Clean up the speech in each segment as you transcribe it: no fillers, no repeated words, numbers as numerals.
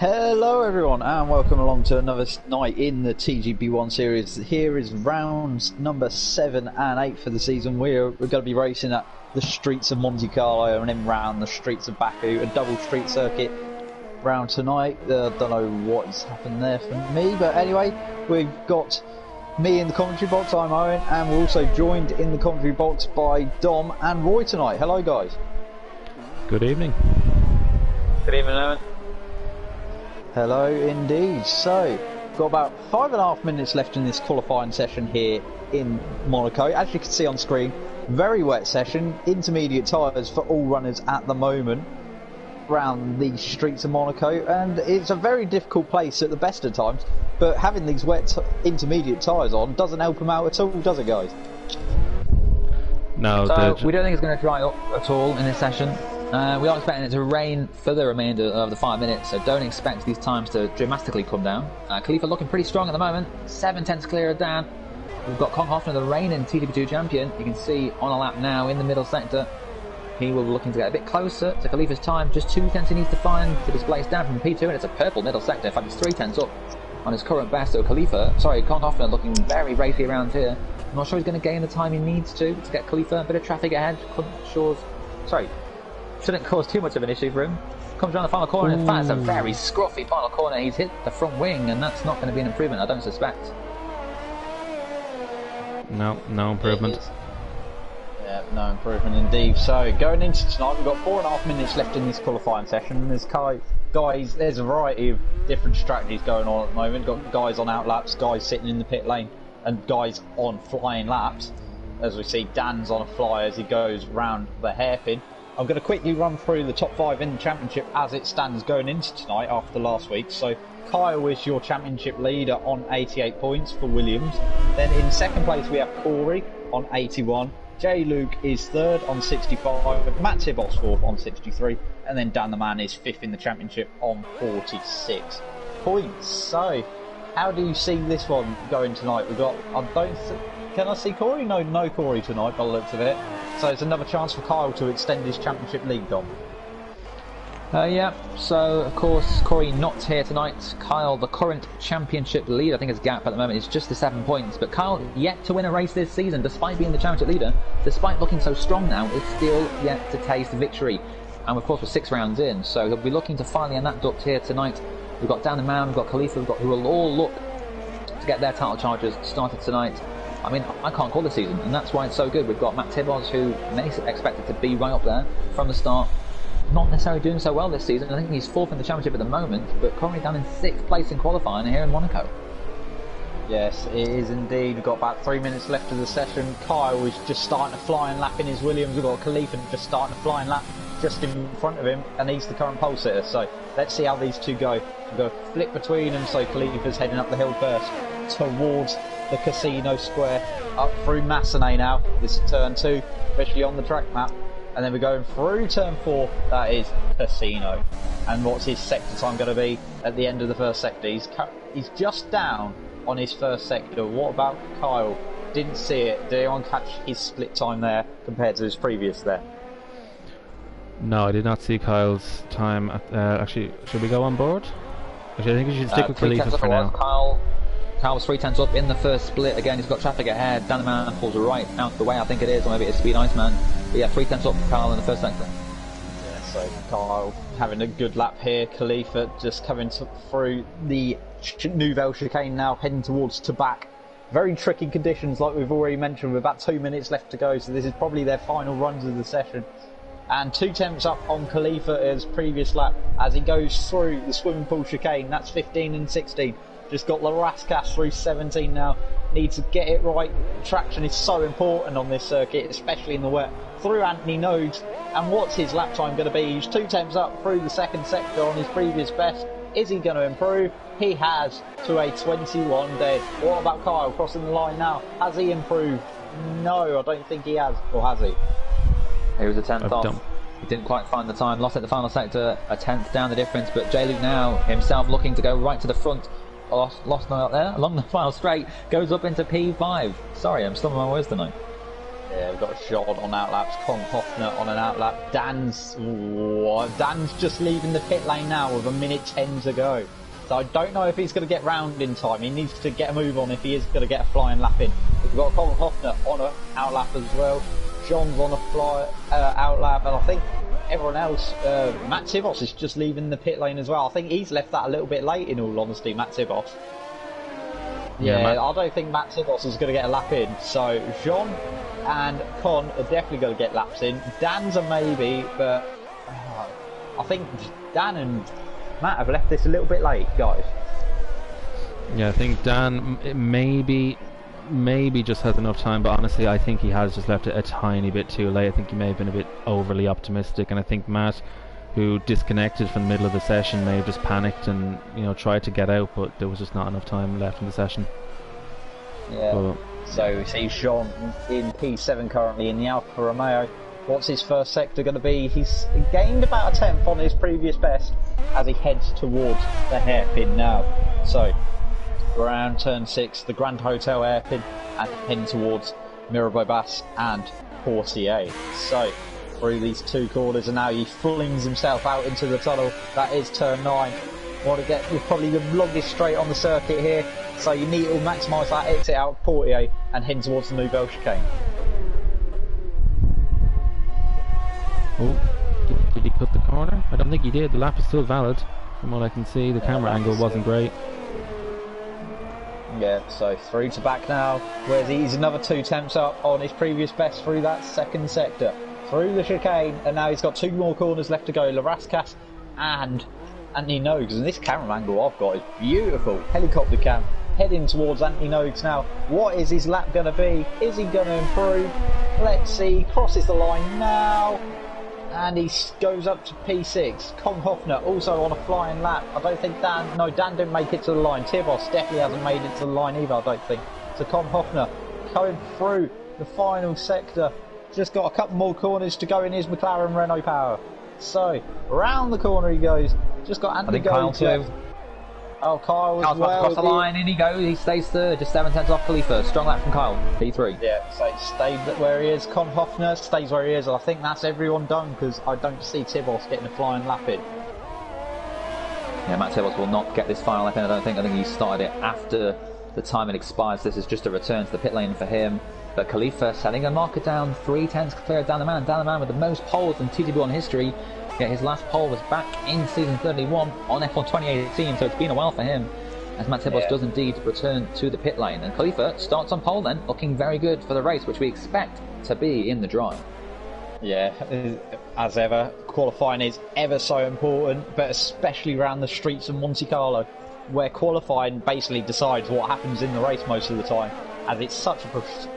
Hello everyone and welcome along to another night in the TGP1 series. Here is rounds number 7 and 8 for the season. We're going to be racing at the streets of Monte Carlo and then round the streets of Baku, a double street circuit round tonight. Don't know what has happened there for me, but anyway, we've got me in the commentary box. I'm Owen, and we're also joined in the commentary box by Dom and Roy tonight. Hello guys. Good evening. Good evening, Owen. Hello indeed. So, got about 5.5 minutes left in this qualifying session here in Monaco. As you can see on screen, very wet session, intermediate tyres for all runners at the moment around the streets of Monaco, and it's a very difficult place at the best of times, but having these wet intermediate tyres on doesn't help them out at all, does it guys? No, so we don't think it's going to dry up at all in this session. We are expecting it to rain for the remainder of the 5 minutes, so don't expect these times to dramatically come down. Khalifa looking pretty strong at the moment, 7/10 clear of Dan. We've got Kong Hoffner, the reigning TGP2 champion. You can see on a lap now in the middle sector. He will be looking to get a bit closer to Khalifa's time. Just 2/10 he needs to find to displace Dan from P2, and it's a purple middle sector. In fact, it's 3/10 up on his current best. So Kong Hoffner looking very racy around here. I'm not sure he's going to gain the time he needs to get Khalifa. A bit of traffic ahead. Shouldn't cause too much of an issue for him. Comes around the final corner, and in fact it's a very scruffy final corner. He's hit the front wing, and that's not going to be an improvement, I don't suspect. No improvement. Yeah, no improvement indeed. So, going into tonight, we've got 4.5 minutes left in this qualifying session. There's there's a variety of different strategies going on at the moment. Got guys on out laps, guys sitting in the pit lane, and guys on flying laps. As we see, Dan's on a fly as he goes round the hairpin. I'm going to quickly run through the top 5 in the championship as it stands going into tonight after last week. So Kyle is your championship leader on 88 points for Williams. Then in second place we have Corey on 81. J. Luke is third on 65. Matt Tibos fourth on 63. And then Dan the Man is fifth in the championship on 46 points. So how do you see this one going tonight? We've got, can I see Corey? No Corey tonight by the looks of it. So it's another chance for Kyle to extend his championship lead, Dom. Yeah, so of course Corey not here tonight. Kyle, the current championship lead, I think his gap at the moment is just the 7 points. But Kyle yet to win a race this season, despite being the championship leader, despite looking so strong now, is still yet to taste victory. And of course we're 6 rounds in, so he'll be looking to finally end that duct here tonight. We've got Dan the Man, we've got Khalifa, who will all look to get their title charges started tonight. I mean, I can't call the season, and that's why it's so good. We've got Matt Tibos, who many expected to be right up there from the start, not necessarily doing so well this season. I think he's 4th in the championship at the moment, but currently down in 6th place in qualifying here in Monaco. Yes, it is indeed. We've got about 3 minutes left of the session. Kyle is just starting to fly and lap in his Williams. We've got Khalifa just starting to fly and lap just in front of him, and he's the current pole sitter. So let's see how these two go. We'll go flip between them, so Khalifa's heading up the hill first towards the casino square, up through Massenet now. This is turn 2, especially on the track map, and then we're going through turn 4, that is casino. And what's his sector time going to be at the end of the first sector? He's just down on his first sector. What about Kyle? Didn't see it. Did anyone catch his split time there compared to his previous there? No, I did not see Kyle's time. Actually, should we go on board? Actually, I think we should stick with Khalifa for now. Kyle was 3/10 up in the first split. Again, he's got traffic ahead. Dan the Man pulls right out the way, I think it is, or maybe it's Speed Iceman. But yeah, 3/10 up for Kyle in the first sector. Yeah, so Kyle having a good lap here. Khalifa just coming through the Nouvelle chicane now, heading towards Tabac. Very tricky conditions, like we've already mentioned, with about 2 minutes left to go, so this is probably their final runs of the session. And 2 temps up on Khalifa as previous lap as he goes through the swimming pool chicane. That's 15 and 16. Just got Larascas through 17 now. Needs to get it right. Traction is so important on this circuit, especially in the wet. Through Anthony Nodes. And what's his lap time going to be? He's 2 temps up through the second sector on his previous best. Is he going to improve? He has, to a 21 dead. What about Kyle crossing the line now? Has he improved? No, I don't think he has. Or has he? He was a 10th off. He didn't quite find the time. Lost at the final sector, a 10th down the difference. But J. Luke now himself looking to go right to the front. Lost out there along the final straight, goes up into P5. Sorry, I'm stumbling my words tonight. Yeah, we've got Jean on outlaps, Con Hoffner on an outlap. Dan's just leaving the pit lane now with 1:10 to go. So I don't know if he's going to get round in time. He needs to get a move on if he is going to get a flying lap in. We've got Con Hoffner on an outlap as well. Jean's on a outlap, and I think everyone else, Matt Tibos is just leaving the pit lane as well. I think he's left that a little bit late, in all honesty, Matt Tibos. Yeah, I don't think Matt Tibos is going to get a lap in. So Jean and Con are definitely going to get laps in. Dan's a maybe, but I think Dan and Matt have left this a little bit late, guys. Yeah, I think Dan maybe just has enough time, but honestly I think he has just left it a tiny bit too late. I think he may have been a bit overly optimistic, and I think Matt, who disconnected from the middle of the session, may have just panicked and tried to get out, but there was just not enough time left in the session. Yeah. But so we see Jean in P7 currently in the Alfa Romeo. What's his first sector going to be? He's gained about a tenth on his previous best as he heads towards the hairpin now. So around turn 6, the Grand Hotel hairpin, and heading towards Mirabeau Basse and Portier. So through these two corners, and now he flings himself out into the tunnel. That is turn 9. Want to get probably the longest straight on the circuit here, so you need to maximise that exit out of Portier and heading towards the Nouvelle chicane. Oh, did he cut the corner? I don't think he did. The lap is still valid from what I can see. The camera angle wasn't great. Yeah, so through to back now, where he's another 2 temps up on his previous best through that second sector. Through the chicane, and now he's got 2 more corners left to go. Larascas and Anthony Nogues, and this camera angle I've got is beautiful. Helicopter cam heading towards Anthony Nogues now. What is his lap going to be? Is he going to improve? Let's see. Crosses the line now, and he goes up to P6. Con Hoffner also on a flying lap. I don't think Dan didn't make it to the line. Tibos definitely hasn't made it to the line either, I don't think. So Con Hoffner going through the final sector. Just got a couple more corners to go in his McLaren Renault Power. So round the corner he goes. Just got Anthony Kyle too. Oh, Kyle as well. Across the line, in he goes. He stays third, just 7 tenths off Khalifa. Strong lap from Kyle, P3. Yeah, so he stayed where he is. Con Hoffner stays where he is. I think that's everyone done, because I don't see Tibos getting a flying lap in. Yeah, Matt Tibos will not get this final lap in, I don't think. I think he started it after the time it expires. This is just a return to the pit lane for him. But Khalifa setting a marker down, 3 tenths clear of Dan the Man. Dan the Man with the most poles in TGP1 history. Yeah, his last pole was back in season 31 on F1 2018, so it's been a while for him, as Matt Tibos does indeed return to the pit lane. And Khalifa starts on pole then, looking very good for the race, which we expect to be in the drive. Yeah, as ever, qualifying is ever so important, but especially around the streets of Monte Carlo, where qualifying basically decides what happens in the race most of the time. As it's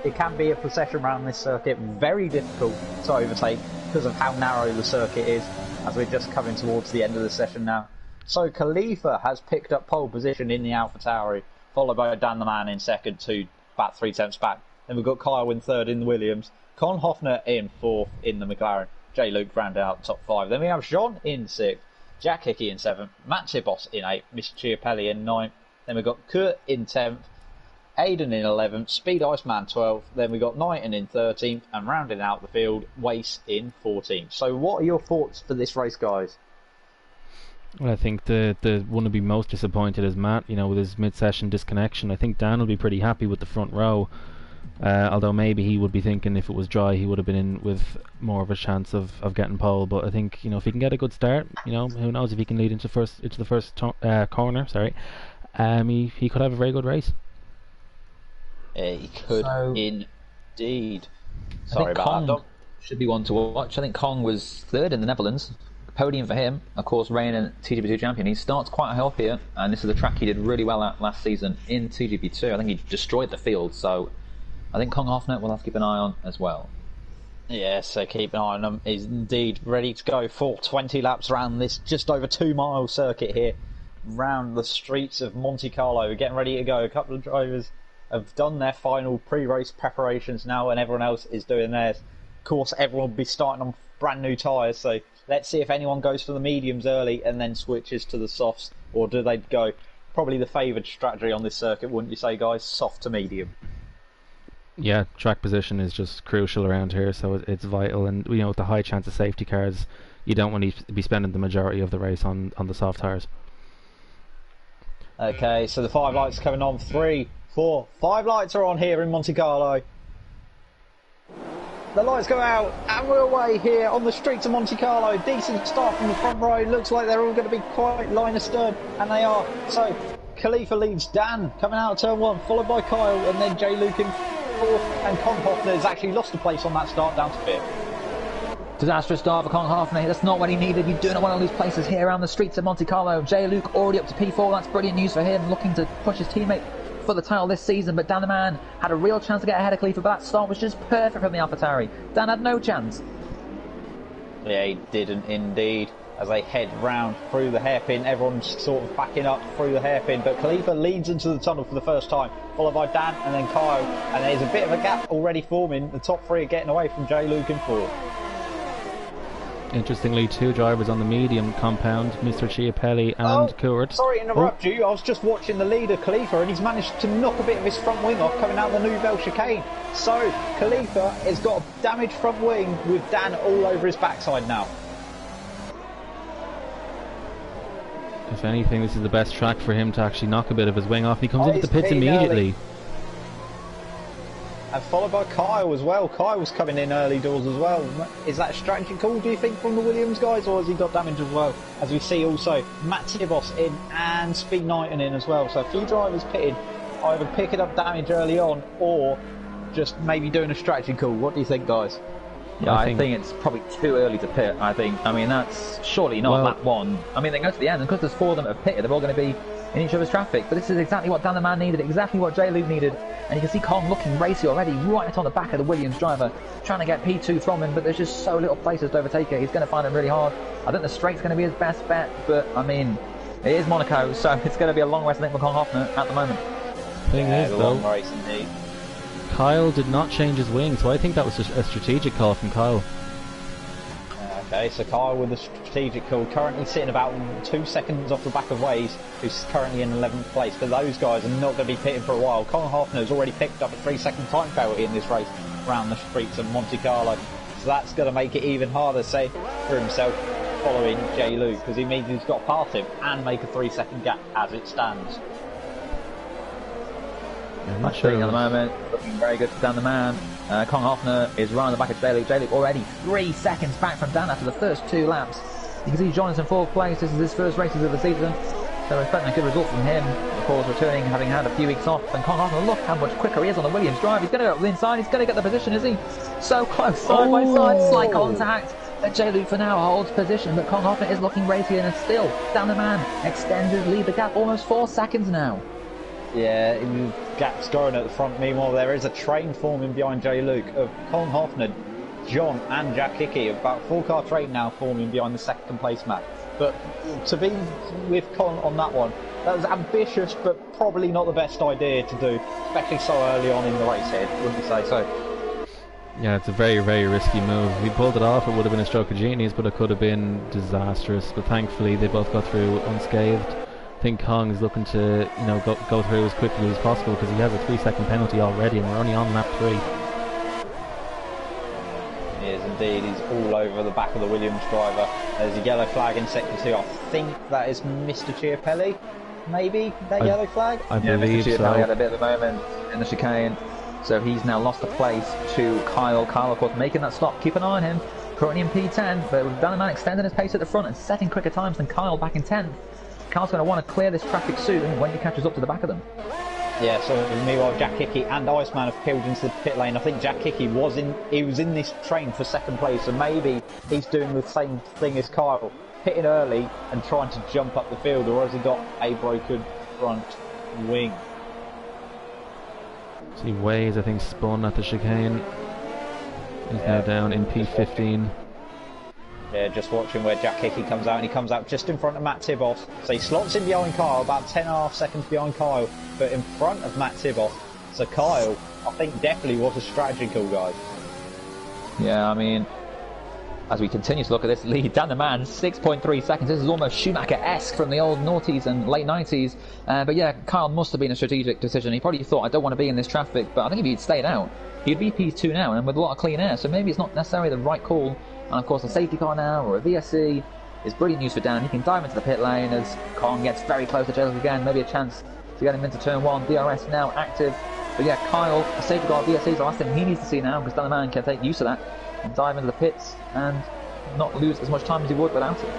it can be a procession around this circuit, very difficult to overtake because of how narrow the circuit is, as we're just coming towards the end of the session now. So Khalifa has picked up pole position in the AlphaTauri, followed by Dan the Man in second, to about 3 tenths back. Then we've got Kyle in third in the Williams, Con Hoffner in fourth in the McLaren, J. Luke round out top 5. Then we have Jean in 6th, Jack Hickey in 7th, Matt Tibos in 8th, Mr. Chiapelli in 9th. Then we've got Kurt in 10th, Aiden in 11th, Speed Iceman 12th, then we got Knighton in 13th, and rounding out the field, Wace in 14th. So what are your thoughts for this race, guys? Well, I think the one to be most disappointed is Matt, with his mid-session disconnection. I think Dan will be pretty happy with the front row, although maybe he would be thinking if it was dry he would have been in with more of a chance of getting pole. But I think, if he can get a good start, who knows if he can lead into the first corner, he could have a very good race. He could indeed. Sorry about Kong that, Dom. Should be one to watch. I think Kong was third in the Netherlands. Podium for him, of course, reigning TGP2 champion. He starts quite high up here, and this is a track he did really well at last season in TGP2. I think he destroyed the field, so I think Kong Hoffner will have to keep an eye on as well. Yeah, so keep an eye on him. He's indeed ready to go for 20 laps around this just over 2-mile circuit here, round the streets of Monte Carlo. We're getting ready to go. A couple of drivers have done their final pre-race preparations now, and everyone else is doing theirs. Of course, everyone will be starting on brand new tyres, so let's see if anyone goes for the mediums early and then switches to the softs, or do they go probably the favoured strategy on this circuit, wouldn't you say, guys? Soft to medium. Yeah, track position is just crucial around here, so it's vital. And you know, with the high chance of safety cars, you don't want to be spending the majority of the race on the soft tyres. Okay, so the 5 lights coming on. 3, 4, 5 lights are on here in Monte Carlo. The lights go out, and we're away here on the streets of Monte Carlo. Decent start from the front row. Looks like they're all going to be quite line astern, and they are. So, Khalifa leads Dan coming out of turn 1, followed by Kyle, and then Jay Luke in 4th, and Con Hoffner has actually lost a place on that start down to 5th. Disastrous start for Con Hoffner. That's not what he needed. You do not want to lose places here around the streets of Monte Carlo. Jay Luke already up to P4. That's brilliant news for him, looking to push his teammate for the title this season. But Dan the Man had a real chance to get ahead of Khalifa, but that start was just perfect from the AlphaTauri. Dan had no chance. Yeah, he didn't indeed. As they head round through the hairpin, everyone's sort of backing up through the hairpin, but Khalifa leads into the tunnel for the first time, followed by Dan and then Kyle, and there's a bit of a gap already forming. The top 3 are getting away from Jay Luke in 4th. Interestingly, 2 drivers on the medium compound, Mr. Chiapelli and Court. Sorry to interrupt you, I was just watching the leader, Khalifa, and he's managed to knock a bit of his front wing off coming out the Nouvelle chicane. So, Khalifa has got a damaged front wing with Dan all over his backside now. If anything, this is the best track for him to actually knock a bit of his wing off. He comes into the pits immediately. And followed by Kyle as well. Kyle's coming in early doors as well. Is that a strategy call, do you think, from the Williams guys, or has he got damage as well? As we see also, Matt Tibos in and Speed Knighton in as well. So a few drivers pitting, either picking up damage early on or just maybe doing a strategy call. What do you think, guys? Yeah, I think it's probably too early to pit. I mean, that's surely not lap 1. I mean, they go to the end, and because there's 4 of them at pitted, they're all going to be in each other's traffic. But this is exactly what Dan the Man needed, exactly what Jay Luke needed. And you can see Con looking racy already, right on the back of the Williams driver, trying to get P2 from him, but there's just so little places to overtake it. He's going to find it really hard. I think the straight's going to be his best bet, but I mean, it is Monaco, so it's going to be a long race, I think, for Con Hoffner at the moment. Thing is, a though, long race indeed. Kyle did not change his wing, so I think that was a strategic call from Kyle. Okay, so Kyle with the strategic call, currently sitting about 2 seconds off the back of Waze, who's currently in 11th place. But those guys are not going to be pitting for a while. Colin Hoffner has already picked up a 3-second time penalty in this race around the streets of Monte Carlo. So that's going to make it even harder, say, for himself following Jay Luke, because he means he's got to pass him and make a 3-second gap as it stands. I'm not sure at the moment, looking very good for Dan the Man. Con Hoffner is right on the back of Jay Luke. Jay Luke already 3 seconds back from Dan after the first 2 laps. You can see John's in 4th place. This is his first races of the season, so we're expecting a good result from him. Of course, returning, having had a few weeks off. And Con Hoffner, look how much quicker he is on the Williams drive. He's going to go up the inside. He's going to get the position, is he? So close, side by side, slight contact. Jay Luke for now holds position, but Con Hoffner is looking racy and still Dan the Man extends his lead. The gap almost 4 seconds now. Yeah, gap's going at the front. Meanwhile, there is a train forming behind Jay Luke of Colin Hoffner, John and Jack Hickey. About 4-car train now forming behind the 2nd place map. But to be with Colin on that one, that was ambitious, but probably not the best idea to do, especially so early on in the race here, wouldn't you say so? Yeah, it's a very, very risky move. If he pulled it off, it would have been a stroke of genius, but it could have been disastrous. But thankfully, they both got through unscathed. I think Kong is looking to, you know, go through as quickly as possible because he has a 3-second penalty already, and we're only on lap 3. He is indeed. He's all over the back of the Williams driver. There's a yellow flag in sector 2. I think that is Mr. Chiapelli. Maybe that yellow flag. I believe Mr. so. Chiapelli had a bit of a moment in the chicane, so he's now lost the place to Kyle. Kyle, of course, making that stop. Keep an eye on him. Currently in P10, but with Dan the Man extending his pace at the front and setting quicker times than Kyle back in 10th. Kyle's going to want to clear this traffic soon when he catches up to the back of them. Yeah, so meanwhile Jack Hickey and Iceman have peeled into the pit lane. I think Jack Hickey was in this train for 2nd place, so maybe he's doing the same thing as Kyle, pitting early and trying to jump up the field, or has he got a broken front wing? See Waze, I think, spun at the chicane. He's now down in P15. Yeah, just watching where Jack Hickey comes out, and he comes out just in front of Matt Tibos. So he slots in behind Kyle, about 10.5 seconds behind Kyle, but in front of Matt Tibos. So Kyle, I think, definitely was a strategy call, guys. Yeah, I mean, as we continue to look at this lead, down the man, 6.3 seconds. This is almost Schumacher-esque from the old noughties and late 90s. But yeah, Kyle must have been a strategic decision. He probably thought, I don't want to be in this traffic, but I think if he'd stayed out, he'd be P2 now and with a lot of clean air. So maybe it's not necessarily the right call. And of course, a safety car now or a VSC is brilliant news for Dan. He can dive into the pit lane as Kong gets very close to J-Luke again. Maybe a chance to get him into turn 1. DRS now active. But yeah, Kyle, a safety car VSC is the last thing he needs to see now, because Dan the man can take use of that and dive into the pits and not lose as much time as he would without it.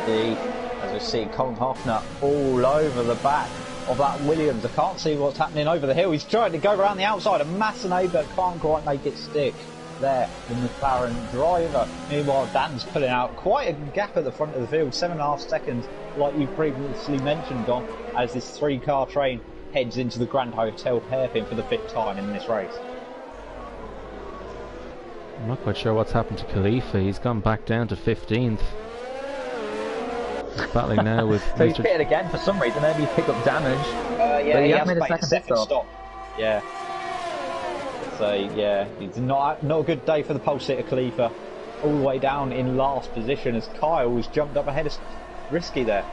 Indeed, as we see Colin Hoffner all over the back of that Williams. I can't see what's happening over the hill. He's trying to go around the outside of Massenet, but can't quite make it stick there, the McLaren driver. Meanwhile, Dan's pulling out quite a gap at the front of the field, 7.5 seconds, like you previously mentioned, Don, as this 3-car train heads into the Grand Hotel hairpin for the 5th time in this race. I'm not quite sure what's happened to Khalifa. He's gone back down to 15th. He's battling now with so he's pitted again for some reason. Maybe he's picked up damage. Yeah, but he has made made a second stop. Yeah. So yeah, it's not a good day for the pole sitter Khalifa. All the way down in last position as Kyle has jumped up ahead of Risky there.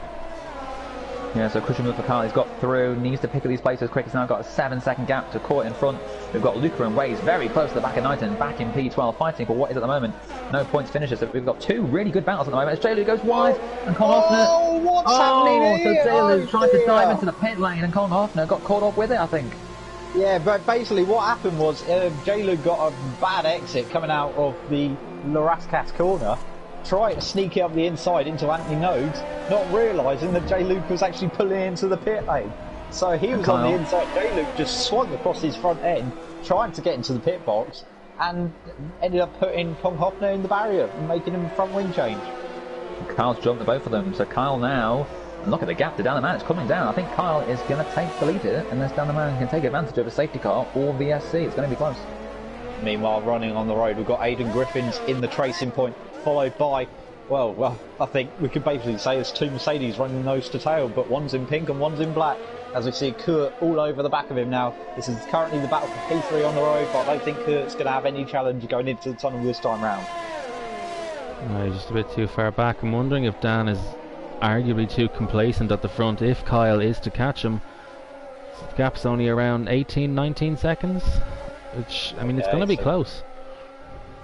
Yeah, so crucial move for Kyle. He's got through, needs to pick up these places quick. He's now got a 7-second gap to Court in front. We've got Luca and Waze very close to the back of Knighton, back in P12, fighting for what is at the moment no points finishes. So we've got 2 really good battles at the moment. As J-Luke goes wide and Colin Hoffner. Oh, what's happening here? So J-Luke tried to dive into the pit lane and Colin Hoffner got caught up with it, I think. Yeah, but basically what happened was J-Luke got a bad exit coming out of the Larascas corner. Tried to sneak it up the inside into Anthony Nodes, not realising that J-Luke was actually pulling into the pit lane. So he was on the inside. J-Luke just swung across his front end, trying to get into the pit box, and ended up putting Kong Hoffner in the barrier and making him front wing change. Kyle's jumped at both of them, so Kyle now, and look at the gap to Dan the man, it's coming down. I think Kyle is going to take the lead here, unless Dan the man can take advantage of a safety car or VSC. It's going to be close. Meanwhile, running on the road, we've got Aidan Griffins in the tracing point, followed by, well, I think we could basically say there's 2 Mercedes running nose to tail, but one's in pink and one's in black. As we see Kurt all over the back of him now. This is currently the battle for P3 on the road, but I don't think Kurt's going to have any challenge going into the tunnel this time round. No, he's just a bit too far back. I'm wondering if Dan is arguably too complacent at the front. If Kyle is to catch him, the gap's only around 18-19 seconds, which, I mean, it's going to be close.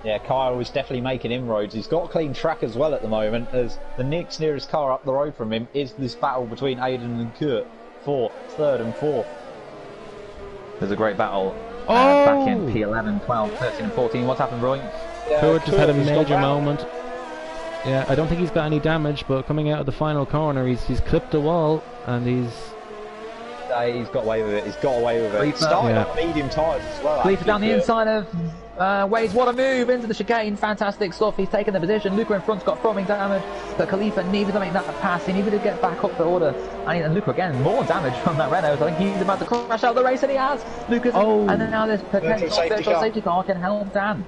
Yeah, Kyle is definitely making inroads. He's got a clean track as well at the moment, as the next nearest car up the road from him is this battle between Aidan and Kurt for 3rd and 4th. There's a great battle back in P11, 12, 13 and 14. What's happened, Roy? Kurt just had a major moment. Yeah, I don't think he's got any damage, but coming out of the final corner, he's clipped the wall, and he's got away with it. He's got away with it. He started on medium tyres as well. Khalifa down the inside of Waze. What a move into the chicane. Fantastic stuff. He's taken the position. Luca in front's got throwing damage, but Khalifa needed to make that pass. He needed to get back up the order. And Luca again, more damage from that Renault. I think he's about to crash out the race, and he has. Luca's and then now this potential virtual safety car can help Dan.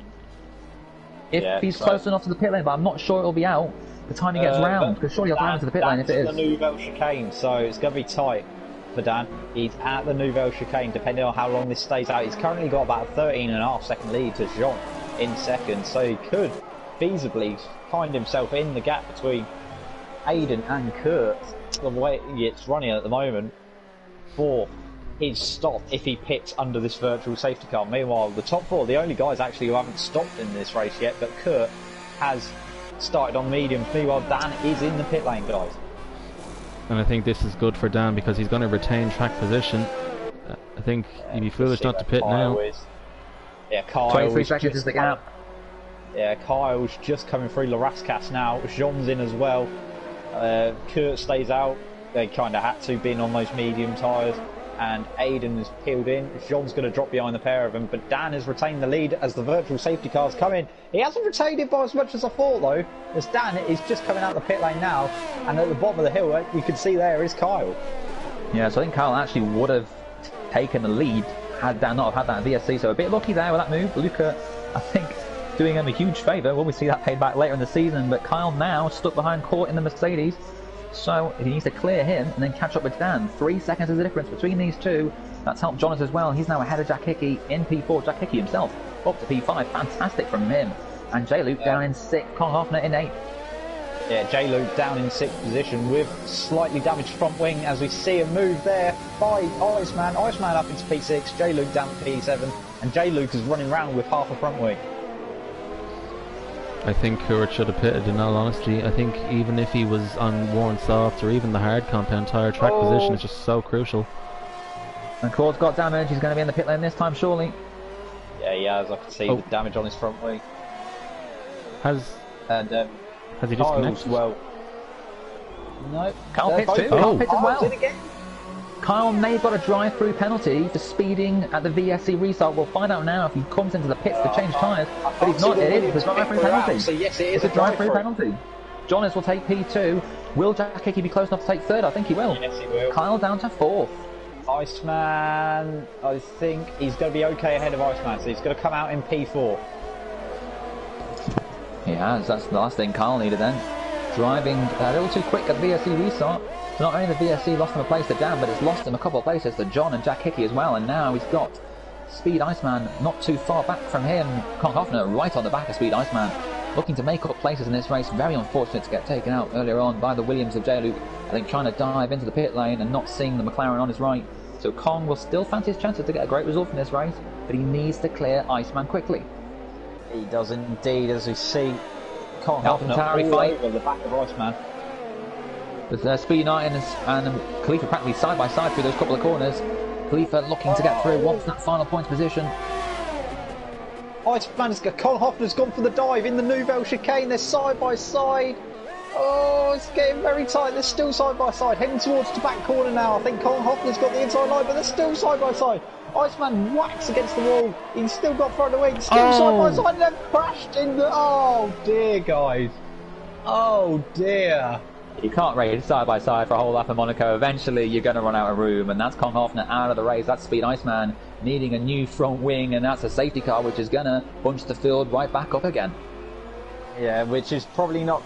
If he's close enough to the pit lane, but I'm not sure it'll be out the time he gets round, because surely he'll land to the pit lane if it is. The Nouvelle chicane, so it's going to be tight for Dan. He's at the Nouvelle chicane, depending on how long this stays out. He's currently got about a 13.5 second lead to Jean in second, so he could feasibly find himself in the gap between Aidan and Kurt, the way it's running at the moment, for his stop if he pits under this virtual safety car. Meanwhile, the top 4, the only guys actually who haven't stopped in this race yet, but Kurt has started on mediums. Meanwhile, Dan is in the pit lane, guys. And I think this is good for Dan because he's going to retain track position. I think he'd be foolish not to pit now. Yeah, Kyle 23 seconds is the gap. Yeah, Kyle's just coming through Larascas now. Jean's in as well. Kurt stays out. They kind of had to, being on those medium tyres. And Aidan is peeled in. Jean's going to drop behind the pair of them, but Dan has retained the lead as the virtual safety cars come in. He hasn't retained it by as much as I thought, though, as Dan is just coming out the pit lane now, and at the bottom of the hill, you can see there is Kyle. Yeah, so I think Kyle actually would have taken the lead had Dan not have had that VSC, so a bit lucky there with that move. Luca, I think, doing him a huge favour. Will we see that paid back later in the season? But Kyle now stuck behind Court in the Mercedes. So he needs to clear him and then catch up with Dan. 3 seconds is the difference between these two. That's helped Jonas as well. He's now ahead of Jack Hickey in P4. Jack Hickey himself up to P5. Fantastic from him. And J-Luke down in 6th, Conor Hoffner in 8th. Yeah, J-Luke down in 6th position with slightly damaged front wing as we see a move there by Iceman. Iceman up into P6, J-Luke down to P7, and J-Luke is running around with half a front wing. I think Kurt should have pitted, in all honesty. I think even if he was on worn softs or even the hard compound tyre, track position is just so crucial. And Claude's got damage, he's going to be in the pit lane this time, surely. Yeah, he has. I can see the damage on his front wing. Has he disconnected? Well, no. Kyle pits too. Kyle pits as well. Kyle may have got a drive-through penalty for speeding at the VSC restart. We'll find out now if he comes into the pits to change tyres. But he's not. It is a drive-through penalty. So yes, it is a drive-through penalty. Jonas will take P2. Will Jack Hickey be close enough to take 3rd? I think he will. Yes, he will. Kyle down to 4th. Iceman, I think he's going to be okay ahead of Iceman, so he's going to come out in P4. He has. That's the last thing Kyle needed then. Driving a little too quick at the VSC restart. So not only the VSC lost him a place to Dan, but it's lost him a couple of places to John and Jack Hickey as well. And now he's got Speed Iceman not too far back from him. Conor Hoffner right on the back of Speed Iceman, looking to make up places in this race. Very unfortunate to get taken out earlier on by the Williams of J-Luke. I think trying to dive into the pit lane and not seeing the McLaren on his right. So Kong will still fancy his chances to get a great result from this race, but he needs to clear Iceman quickly. He does indeed, as we see Conor Hoffner all over the back of Iceman. With Speed United and Khalifa practically side by side through those couple of corners. Khalifa looking to get through, wants that final points position. Iceman's got Conor Hoffner's gone for the dive in the Nouvelle chicane. They're side by side. Oh, it's getting very tight. They're still side by side, heading towards the back corner now. I think Conor Hoffner's got the inside line, but they're still side by side. Iceman whacks against the wall. He's still got front away. Still side by side, and they've crashed in the. Oh dear, guys. Oh dear. You can't race side by side for a whole lap of Monaco. Eventually, you're going to run out of room, and that's Conor Hoffner out of the race. That's Speed Iceman needing a new front wing, and that's a safety car, which is going to bunch the field right back up again. Yeah, which is probably not.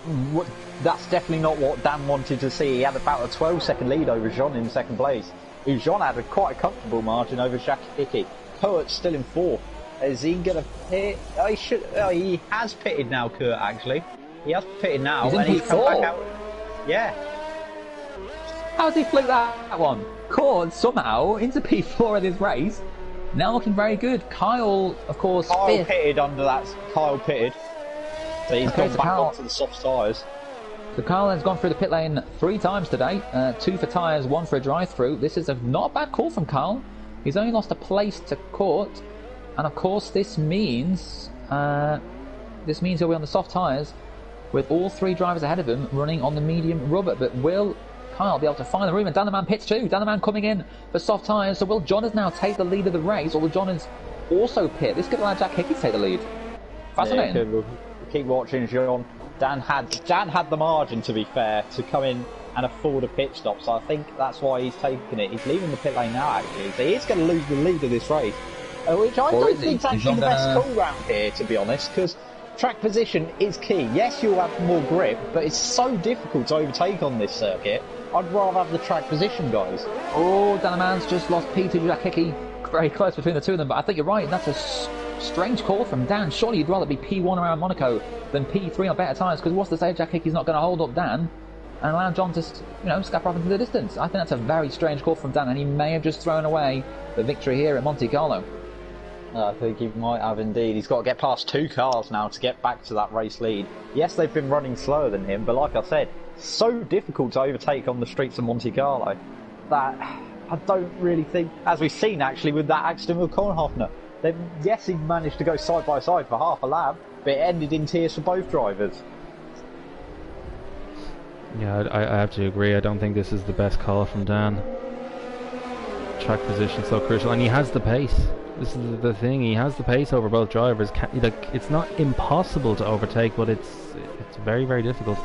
That's definitely not what Dan wanted to see. He had about a 12-second lead over Jean in 2nd place. Jean had quite a comfortable margin over Jack Hickey. Kurt's still in 4th. Is he going to pit? He has pitted now, Kurt, actually. He has pitted now, and he's come back out. Yeah. How did he flick that one? Kurt somehow into P4 in this race. Now looking very good. Kyle, of course, Kyle 5th. pitted under that. Kyle pitted. So he's gone back onto the soft tyres. So Kyle has gone through the pit lane 3 times today. 2 for tyres, 1 for a drive-through. This is not a bad call from Kyle. He's only lost a place to Court. And of course this means he'll be on the soft tyres with all 3 drivers ahead of him running on the medium rubber. But will Kyle be able to find the room? And Dan the Man pits too. Dan the Man coming in for soft tyres. So will Jonas now take the lead of the race, or will Jonas also pit? This could allow Jack Hickey to take the lead. Fascinating. Yeah, we'll keep watching, Jean. Dan had the margin, to be fair, to come in and afford a pit stop. So I think that's why he's taking it. He's leaving the pit lane now, actually. So he's going to lose the lead of this race, which I don't think is actually the best call round here, to be honest, because track position is key. Yes, you'll have more grip, but it's so difficult to overtake on this circuit. I'd rather have the track position, guys. Oh, Dan the Man's just lost P2 to Jack Hickey. Very close between the two of them, but I think you're right. That's a strange call from Dan. Surely you'd rather be P1 around Monaco than P3 on better tyres, because what's to say Jack Hickey's not going to hold up Dan and allow John to, scupper off into the distance? I think that's a very strange call from Dan, and he may have just thrown away the victory here at Monte Carlo. I think he might have indeed. He's got to get past 2 cars now to get back to that race lead. Yes, they've been running slower than him, but like I said, so difficult to overtake on the streets of Monte Carlo that I don't really think, as we've seen actually with that accident with Conor Hoffner, yes, he managed to go side by side for half a lap, but it ended in tears for both drivers. Yeah, I have to agree. I don't think this is the best call from Dan. Track position so crucial, and he has the pace. This is the thing. He has the pace over both drivers. It's not impossible to overtake, but it's very, very difficult.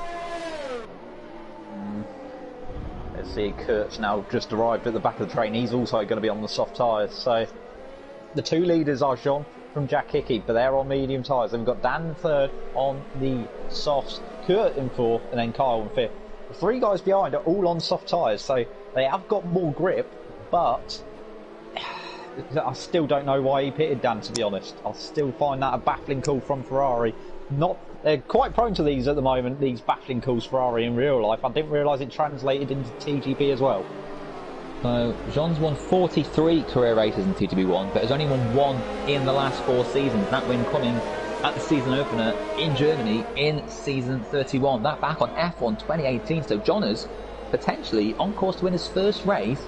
Let's see, Kurt's now just arrived at the back of the train. He's also going to be on the soft tyres. So the 2 leaders are Jean from Jack Hickey, but they're on medium tyres. Then we've got Dan in 3rd on the softs, Kurt in 4th, and then Kyle in 5th. The 3 guys behind are all on soft tyres, so they have got more grip, but I still don't know why he pitted Dan, to be honest. I still find that a baffling call from Ferrari. quite prone to these at the moment, these battling calls Ferrari in real life. I didn't realise it translated into TGP as well. So, Jean's won 43 career races in TGP1, but has only won one in the last 4 seasons. That win coming at the season opener in Germany in season 31. That back on F1 2018. So John is potentially on course to win his first race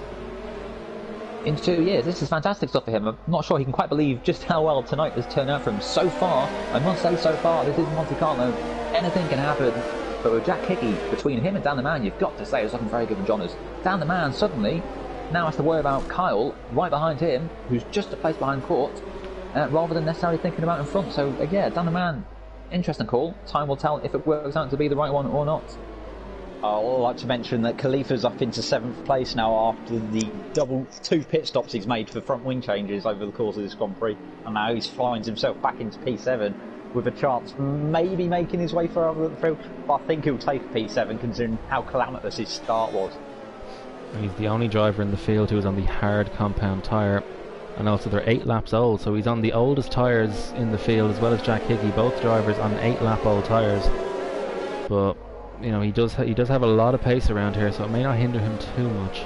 in 2 years. This is fantastic stuff for him. I'm not sure he can quite believe just how well tonight has turned out for him so far. I must say, so far, this is Monte Carlo. Anything can happen. But with Jack Hickey between him and Dan the Man, you've got to say it's looking very good for Johners. Dan the Man suddenly now has to worry about Kyle right behind him, who's just a place behind Court, rather than necessarily thinking about in front. So yeah, Dan the Man, interesting call. Time will tell if it works out to be the right one or not. I'd like to mention that Khalifa's up into 7th place now after the 2 pit stops he's made for front wing changes over the course of this Grand Prix, and now he finds himself back into P7 with a chance maybe making his way further up the field, but I think he'll take P7 considering how calamitous his start was. He's the only driver in the field who is on the hard compound tyre, and also they're 8 laps old, so he's on the oldest tyres in the field as well as Jack Hickey, both drivers on 8 lap old tyres. But you know, he does have a lot of pace around here, so it may not hinder him too much.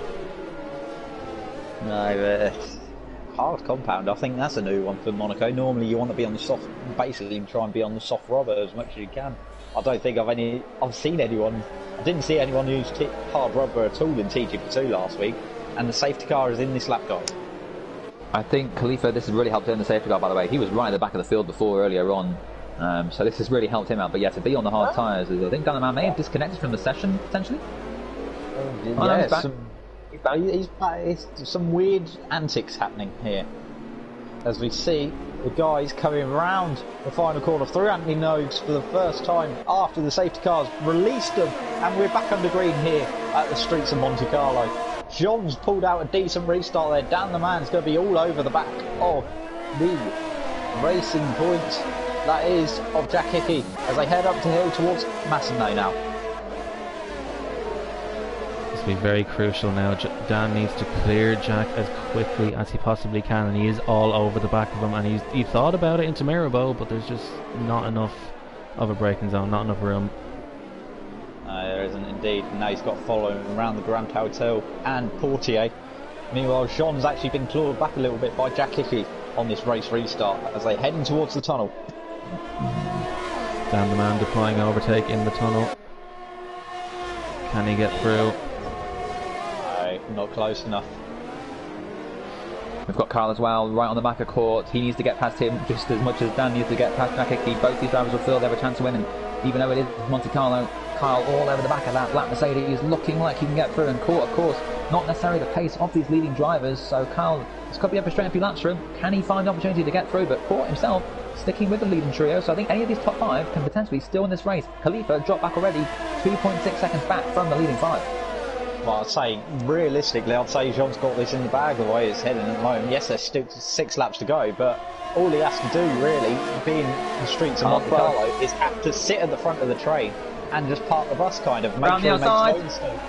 No, hard compound, I think that's a new one for Monaco. Normally you want to be on the soft, basically try and be on the soft rubber as much as you can. I don't think I've seen anyone, I didn't see anyone use hard rubber at all in TGP2 last week, and the safety car is in this lap, guys. I think Khalifa, this has really helped him in the safety car, by the way. He was right at the back of the field before earlier on. So this has really helped him out, but yeah, to be on the hard tyres, I think Dan the Man may have disconnected from the session, potentially. Yeah, he's back. It's some weird antics happening here. As we see the guys coming round the final corner through Anthony Nogues for the first time after the safety cars released them, and we're back under green here at the streets of Monte Carlo. John's pulled out a decent restart there. Dan the Man's going to be all over the back of the racing point. That is of Jack Hickey as they head up the hill towards Massenay now. This will be very crucial now. Dan needs to clear Jack as quickly as he possibly can, and he is all over the back of him, and he thought about it into Mirabeau, but there's just not enough of a braking zone, not enough room. There isn't indeed. Now he's got following around the Grand Hotel and Portier. Meanwhile, Jean's actually been clawed back a little bit by Jack Hickey on this race restart as they head in towards the tunnel. Dan the Man deploying overtake in the tunnel. Can he get through? No, not close enough. We've got Carl as well, right on the back of Court. He needs to get past him just as much as Dan needs to get past Jack Hickey. Both these drivers will feel they have a chance of winning, even though it is Monte Carlo. Kyle all over the back of that black Mercedes, looking like he can get through, and Court, of course, not necessarily the pace of these leading drivers, so Kyle, this could be up a straight few laps for him. Can he find the opportunity to get through? But Court himself sticking with the leading trio, so I think any of these top 5 can potentially still win this race. Khalifa dropped back already, 2.6 seconds back from the leading 5. Well, I'd say, realistically, I'd say Jean's got this in the bag the way it's heading at the moment. Yes, there's still 6 laps to go, but all he has to do, really, being the streets of Monte Carlo, is have to sit at the front of the train and just park the bus, kind of. Make around sure the outside.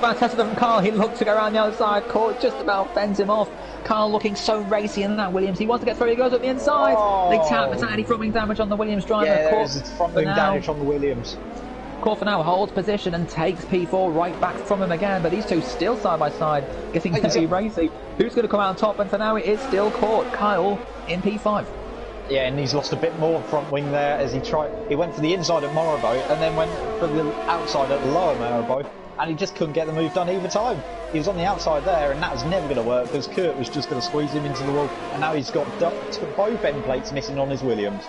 Fantastic from Carl. He looked to go around the outside. Court just about fends him off. Carl looking so racy in that Williams. He wants to get through. He goes up the inside. They tap. It's anti-front wing damage on the Williams driver. Yeah, there's front wing damage on the Williams. Court for now holds position and takes P4 right back from him again, but these two still side by side, getting very racy. Who's going to come out on top? And for now it is still Court. Kyle in P5. Yeah, and he's lost a bit more front wing there as he went for the inside at Mirabeau and then went for the outside at lower Mirabeau, and he just couldn't get the move done either time. He was on the outside there, and that was never going to work because Kurt was just going to squeeze him into the wall, and now he's got both end plates missing on his Williams.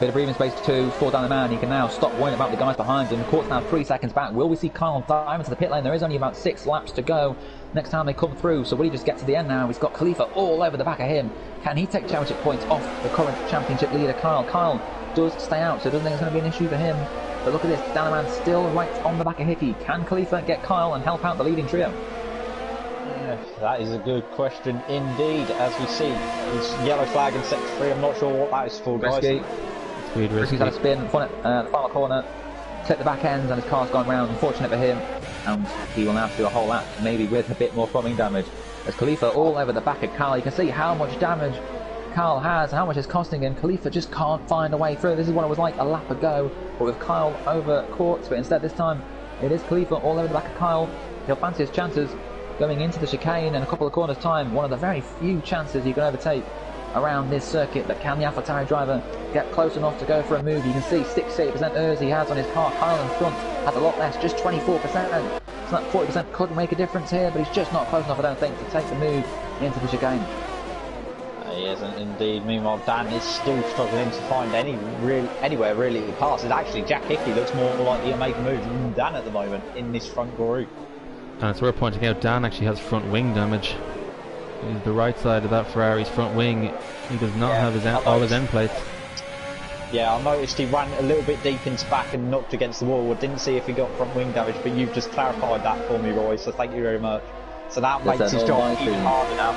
Bit of breathing space for Dan the Man. He can now stop worrying about the guys behind him. Court's now 3 seconds back. Will we see Kyle dive into the pit lane? There is only about 6 laps to go next time they come through. So will he just get to the end now? He's got Khalifa all over the back of him. Can he take championship points off the current championship leader, Kyle? Kyle does stay out, so I don't think it's going to be an issue for him. But look at this, Dan the Man still right on the back of Hickey. Can Khalifa get Kyle and help out the leading trio? That is a good question indeed. As we see this yellow flag in sector 3, I'm not sure what that is for, guys. Risky's had a spin in front of the final corner, clipped the back ends, and his car's gone round. Unfortunate for him, and he will now have to do a whole lap, maybe with a bit more front wing damage. As Khalifa all over the back of Kyle, you can see how much damage Kyle has, how much it's costing him. Khalifa just can't find a way through. This is what it was like a lap ago, but with Kyle over courts. But instead this time, it is Khalifa all over the back of Kyle. He'll fancy his chances going into the chicane in a couple of corners' time. One of the very few chances you can overtake around this circuit. But can the AlphaTauri driver get close enough to go for a move? You can see 68% ERS he has on his car. Kyle in front has a lot less, just 24%. So that 40% could make a difference here, but he's just not close enough, I don't think, to take the move into the chicane. He isn't indeed. Meanwhile, Dan is still struggling to find anywhere really to pass. It's actually Jack Hickey looks more likely to make a move than Dan at the moment in this front group. And it's worth pointing out, Dan actually has front wing damage. The right side of that Ferrari's front wing, he does not have all his end plates. Yeah, I noticed he ran a little bit deep into back and knocked against the wall. I didn't see if he got front wing damage, but you've just clarified that for me, Roy, so thank you very much. So that makes his job even harder now.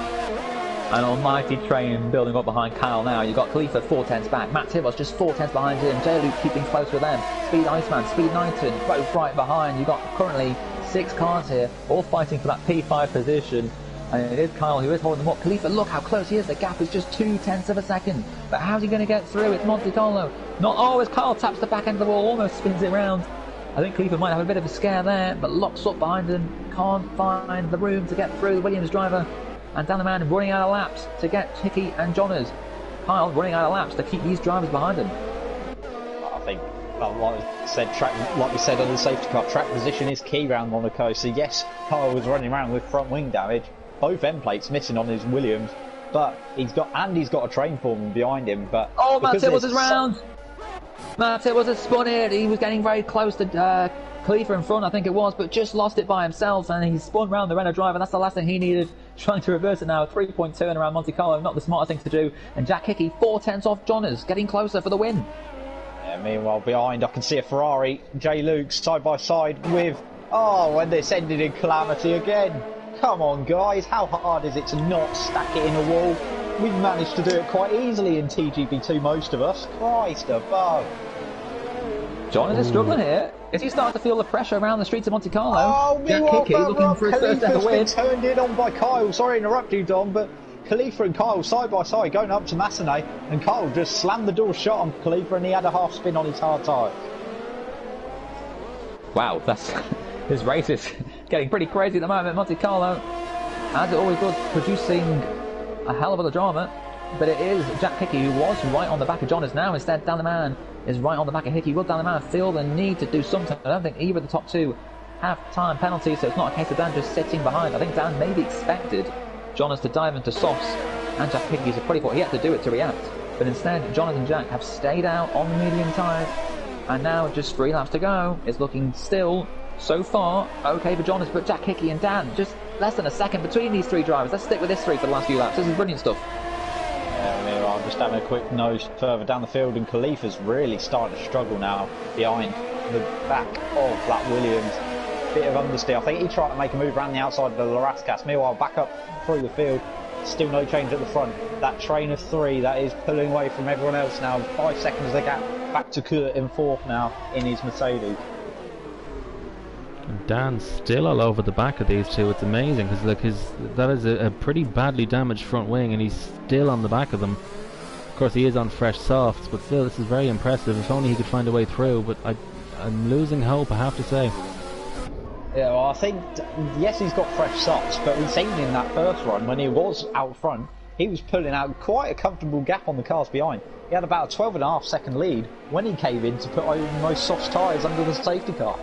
An almighty train building up behind Kyle now. You've got Khalifa 4/10 back. Matt Tibos just 4/10 behind him. J. Luke keeping close with them. Speed Iceman, Speed Knighton, both right behind. You've got currently 6 cars here, all fighting for that P5 position. And it is Kyle who is holding them up. Khalifa, look how close he is. The gap is just 0.2 of a second. But how's he going to get through? It's Monte Carlo. As Kyle taps the back end of the wall, almost spins it round. I think Khalifa might have a bit of a scare there, but locks up behind him. Can't find the room to get through. The Williams driver. And Dan the man running out of laps to get Hickey and Johners. Kyle running out of laps to keep these drivers behind him. I think, like we said on the safety car, track position is key round Monaco. So yes, Kyle was running around with front wing damage, both end plates missing on his Williams, but he's got a train foreman behind him. But Matt Hill was his round. Matt Hill was a spun here. He was getting very close to Khalifa in front, I think it was, but just lost it by himself, and he spun round the Renault driver. That's the last thing he needed. Trying to reverse it now, 3.2 turn around Monte Carlo, not the smartest thing to do. And Jack Hickey 4/10 off Johners, getting closer for the win. Yeah, meanwhile behind I can see a Ferrari, J. Luke side by side with, when this ended in calamity again. Come on guys, how hard is it to not stack it in a wall? We've managed to do it quite easily in TGP2, most of us. Christ above. Johners is struggling here. Is he starting to feel the pressure around the streets of Monte Carlo? Jack Hickey looking for his first ever win. Been turned in on by Kyle. Sorry to interrupt you, Dom, but Khalifa and Kyle side by side going up to Massenet, and Kyle just slammed the door shut on Khalifa, and he had a half spin on his hard tyre. Wow, this race is getting pretty crazy at the moment. Monte Carlo, as it always does, producing a hell of a drama. But it is Jack Hickey who was right on the back of Johners now. Instead, Dan the man is right on the back of Hickey. Will Dan the man feel the need to do something? I don't think either of the top two have time penalties, so it's not a case of Dan just sitting behind. I think Dan maybe expected Johners to dive into softs, and Jack Hickey is pretty thought he had to do it to react. But instead, Johners and Jack have stayed out on the medium tyres, and now just 3 laps to go. It's looking still, so far, okay for Johners, but Jack Hickey and Dan, just less than a second between these 3 drivers. Let's stick with this 3 for the last few laps. This is brilliant stuff. I'm just having a quick nose further down the field, and Khalifa's really starting to struggle now behind the back of that Williams. Bit of understeer. I think he tried to make a move around the outside of the Larascas. Meanwhile, back up through the field, still no change at the front. That train of 3 that is pulling away from everyone else now. 5 seconds the gap. Back to Kurt in 4th now in his Mercedes. And Dan's still all over the back of these two. It's amazing because look, that is a pretty badly damaged front wing, and he's still on the back of them. Of course, he is on fresh softs, but still, this is very impressive. If only he could find a way through. But I'm losing hope, I have to say. Yeah, well, I think yes, he's got fresh softs, but we've seen in that first run when he was out front, he was pulling out quite a comfortable gap on the cars behind. He had about a 12.5 second lead when he came in to put most soft tyres under the safety car.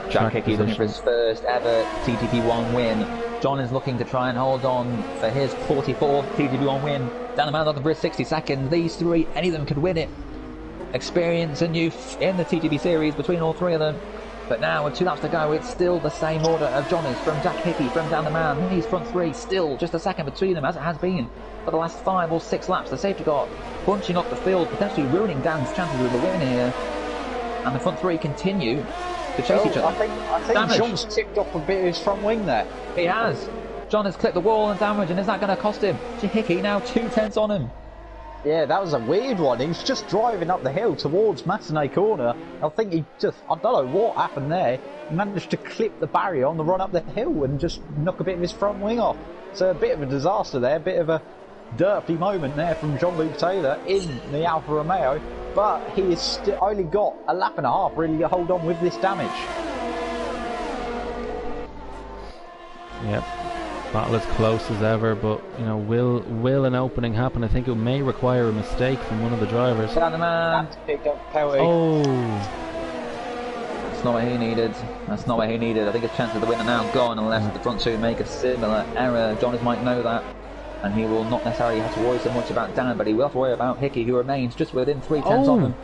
Jack Hickey looking for his first ever TGP1 win. John is looking to try and hold on for his 44th TGP1 win. Dan the man looking for his 62nd. These 3, any of them could win it. Experience and youth in the TGP series between all 3 of them. But now with 2 laps to go, it's still the same order of Johners from Jack Hickey, from Dan the man. These front 3 still just a second between them, as it has been for the last 5 or 6 laps. The safety car bunching up the field, potentially ruining Dan's chances of the win here. And the front 3 continue to chase each other. I think John's tipped off a bit of his front wing there. He has. John has clipped the wall and damage, and is that going to cost him? Hickey now 2/10 on him. Yeah, that was a weird one. He was just driving up the hill towards Matinee Corner. I think he just, I don't know what happened there. He managed to clip the barrier on the run up the hill and just knock a bit of his front wing off. So a bit of a disaster there, a bit of a derpy moment there from Jean-Luc Taylor in the Alfa Romeo. But he has only got a lap and a half really to hold on with this damage. Yep. Battle as close as ever, but you know, will an opening happen? I think it may require a mistake from one of the drivers. Down the man. Oh, that's not what he needed. That's not what he needed. I think his chance of the win are now gone unless the front two make a similar error. Jonas might know that, and he will not necessarily have to worry so much about Dan, but he will have to worry about Hickey, who remains just within 3/10 of him.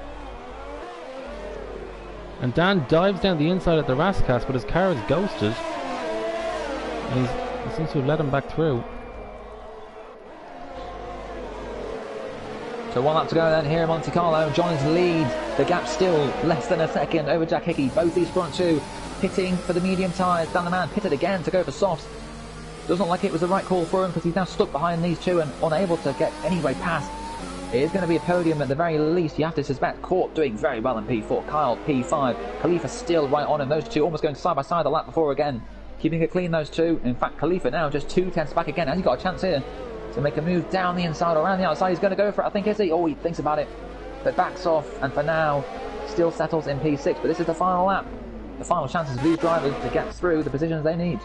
And Dan dives down the inside at the Rascas, but his car is ghosted. And he seems to have let him back through. So 1 lap to go then here in Monte Carlo. John's lead. The gap still less than a second over Jack Hickey. Both these front two pitting for the medium tyres. Dan the man pitted again to go for softs. Doesn't look like it was the right call for him because he's now stuck behind these two and unable to get any way past. It is going to be a podium at the very least, you have to suspect. Court doing very well in P4. Kyle P5. Khalifa still right on him. Those two almost going side by side the lap before again. Keeping it clean, those two. In fact, Khalifa now just 2/10 back again. Has he got a chance here to make a move down the inside or around the outside? He's going to go for it, I think, is he? Oh, he thinks about it, but backs off, and for now, still settles in P6. But this is the final lap. The final chances for these drivers to get through the positions they need.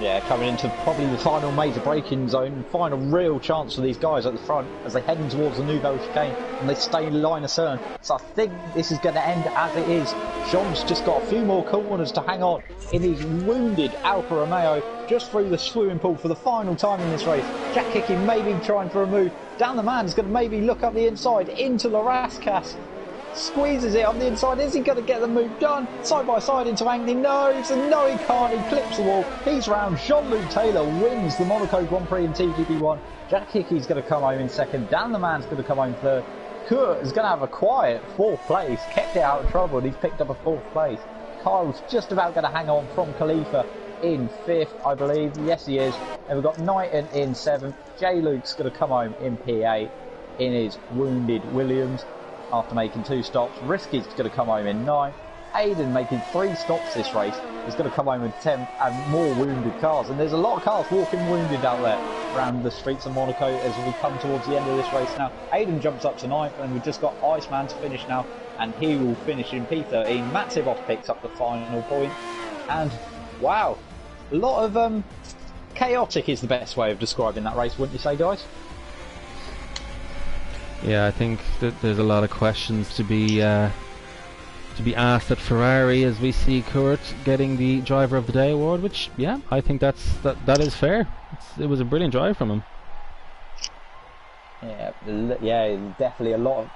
Yeah, coming into probably the final major braking zone, final real chance for these guys at the front as they head in towards the Nouvelle chicane and they stay in line of turn. So I think this is going to end as it is. Jean's just got a few more corners to hang on in his wounded Alfa Romeo just through the swimming pool for the final time in this race. Jack Hickey maybe trying for a move. Down the man is going to maybe look up the inside into La Rascasse. Squeezes it on the inside. Is he going to get the move done? Side by side into Angley. No, no, he can't. He clips the wall. He's round. Jean-Luc Taylor wins the Monaco Grand Prix in TGP1. Jack Hickey's going to come home in second. Dan the man's going to come home third. Kurt is going to have a quiet fourth place. Kept it out of trouble and he's picked up a fourth place. Kyle's just about going to hang on from Khalifa in fifth, I believe. Yes, he is. And we've got Knighton in seventh. J. Luke's going to come home in P8 in his wounded Williams. After making 2 stops, Risky's going to come home in 9th. Aiden making 3 stops this race is going to come home in 10th, and more wounded cars. And there's a lot of cars walking wounded out there around the streets of Monaco as we come towards the end of this race now. Aiden jumps up to 9th, and we've just got Iceman to finish now, and he will finish in P13. Matt Tibos picks up the final point, and wow, a lot of chaotic is the best way of describing that race, wouldn't you say, guys? Yeah, I think that there's a lot of questions to be asked at Ferrari as we see Kurt getting the Driver of the Day award, which, yeah, I think that is fair. It was a brilliant drive from him. Yeah, definitely a lot of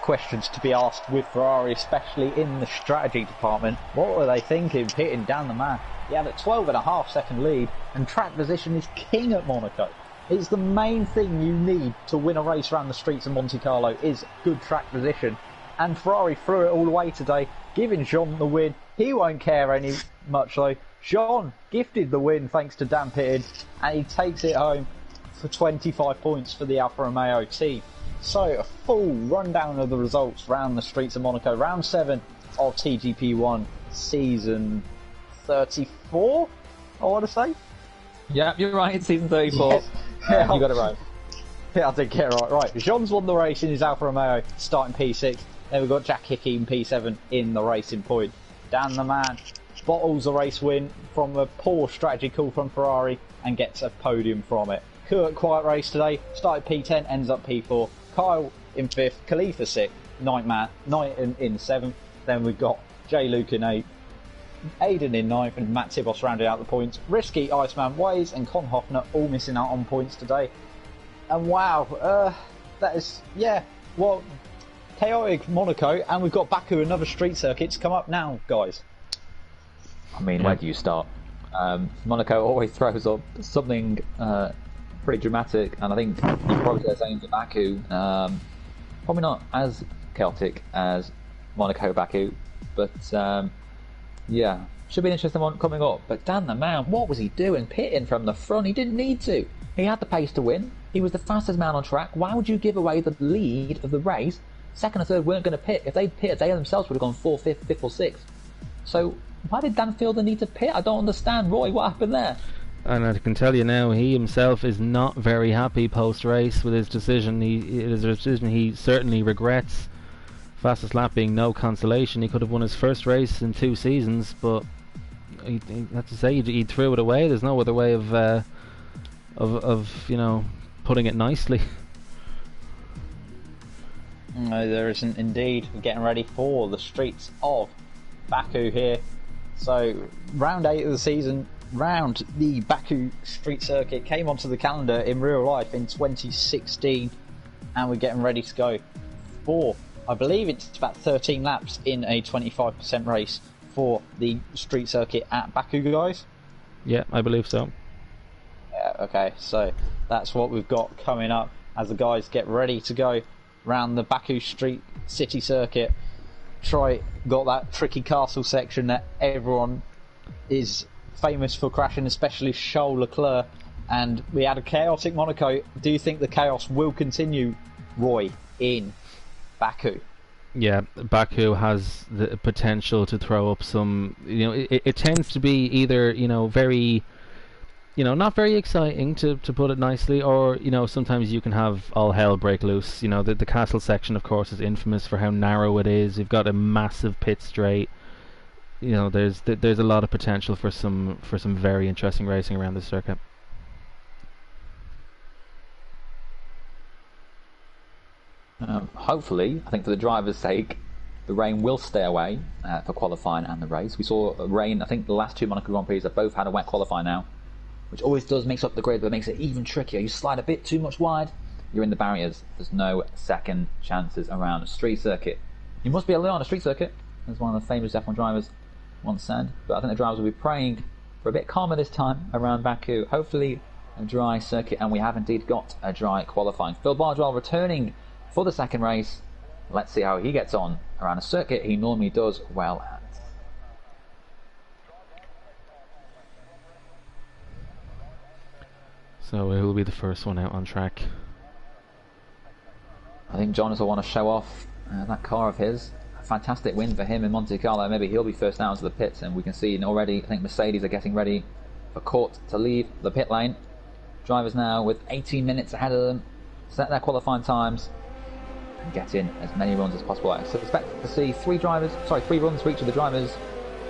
questions to be asked with Ferrari, especially in the strategy department. What were they thinking, pitting down the man? He had a 12.5 second lead, and track position is king at Monaco. It's the main thing you need to win a race around the streets of Monte Carlo is good track position. And Ferrari threw it all away today, giving Jean the win. He won't care any much though. Jean gifted the win thanks to Dan pitting, and he takes it home for 25 points for the Alfa Romeo team. So a full rundown of the results around the streets of Monaco. Round 7 of TGP1 season 34, I want to say. Yeah, you're right, it's season 34. Yes. Yeah, you got it right. Yeah, I did get it right. Right, Jean's won the race in his Alfa Romeo, starting P6. Then we've got Jack Hickey in P7 in the racing point. Dan the man bottles a race win from a poor strategy call from Ferrari and gets a podium from it. Kurt, quiet race today. Started P10, ends up P4. Kyle in 5th, Khalifa 6th, Knighton in 7th. Then we've got J. Luke in 8th. Aiden in 9th and Matt Tibos rounded out the points. Risky, Iceman, Waze and Con Hoffner all missing out on points today. And wow, that is, yeah, well, chaotic Monaco, and we've got Baku, another street circuit to come up now, guys. I mean, where do you start? Monaco always throws up something pretty dramatic, and I think you probably say the same for Baku. Probably not as chaotic as Monaco Baku, but yeah, should be an interesting one coming up. But Dan the man, what was he doing? Pitting from the front, he didn't need to. He had the pace to win. He was the fastest man on track. Why would you give away the lead of the race? Second and third weren't going to pit. If they'd pitted, they themselves would have gone fourth, fifth or sixth. So why did Dan feel the need to pit? I don't understand, Roy. What happened there? And I can tell you now, he himself is not very happy post-race with his decision. He certainly regrets. Fastest lap being no consolation. He could have won his first race in 2 seasons, but he had to say he threw it away. There's no other way of putting it nicely. No, there isn't indeed. We're getting ready for the streets of Baku here. So, round 8 of the season, round the Baku street circuit, came onto the calendar in real life in 2016, and we're getting ready to go for, I believe it's about 13 laps in a 25% race for the street circuit at Baku, guys. Yeah, I believe so. Yeah, okay, so that's what we've got coming up as the guys get ready to go round the Baku street city circuit. Got that tricky castle section that everyone is famous for crashing, especially Charles Leclerc, and we had a chaotic Monaco. Do you think the chaos will continue, Roy, in Baku? Yeah, Baku has the potential to throw up some, it tends to be either, very, not very exciting, to put it nicely, or, sometimes you can have all hell break loose. The castle section, of course, is infamous for how narrow it is. You've got a massive pit straight. There's a lot of potential for some very interesting racing around the circuit. Hopefully, I think for the driver's sake, the rain will stay away for qualifying and the race. We saw rain, I think the last 2 Monaco Grand Prix have both had a wet qualifying now, which always does mix up the grid, but makes it even trickier. You slide a bit too much wide, you're in the barriers. There's no second chances around a street circuit. You must be able to on a street circuit, as one of the famous F1 drivers once said, but I think the drivers will be praying for a bit calmer this time around Baku. Hopefully a dry circuit, and we have indeed got a dry qualifying. Phil Bardwell returning for the second race. Let's see how he gets on around a circuit he normally does well at. So who will be the first one out on track? I think Jonas will want to show off that car of his. A fantastic win for him in Monte Carlo. Maybe he'll be first out into the pits, and we can see already, I think Mercedes are getting ready for Court to leave the pit lane. Drivers now with 18 minutes ahead of them, set their qualifying times and get in as many runs as possible. I expect to see 3 runs for each of the drivers.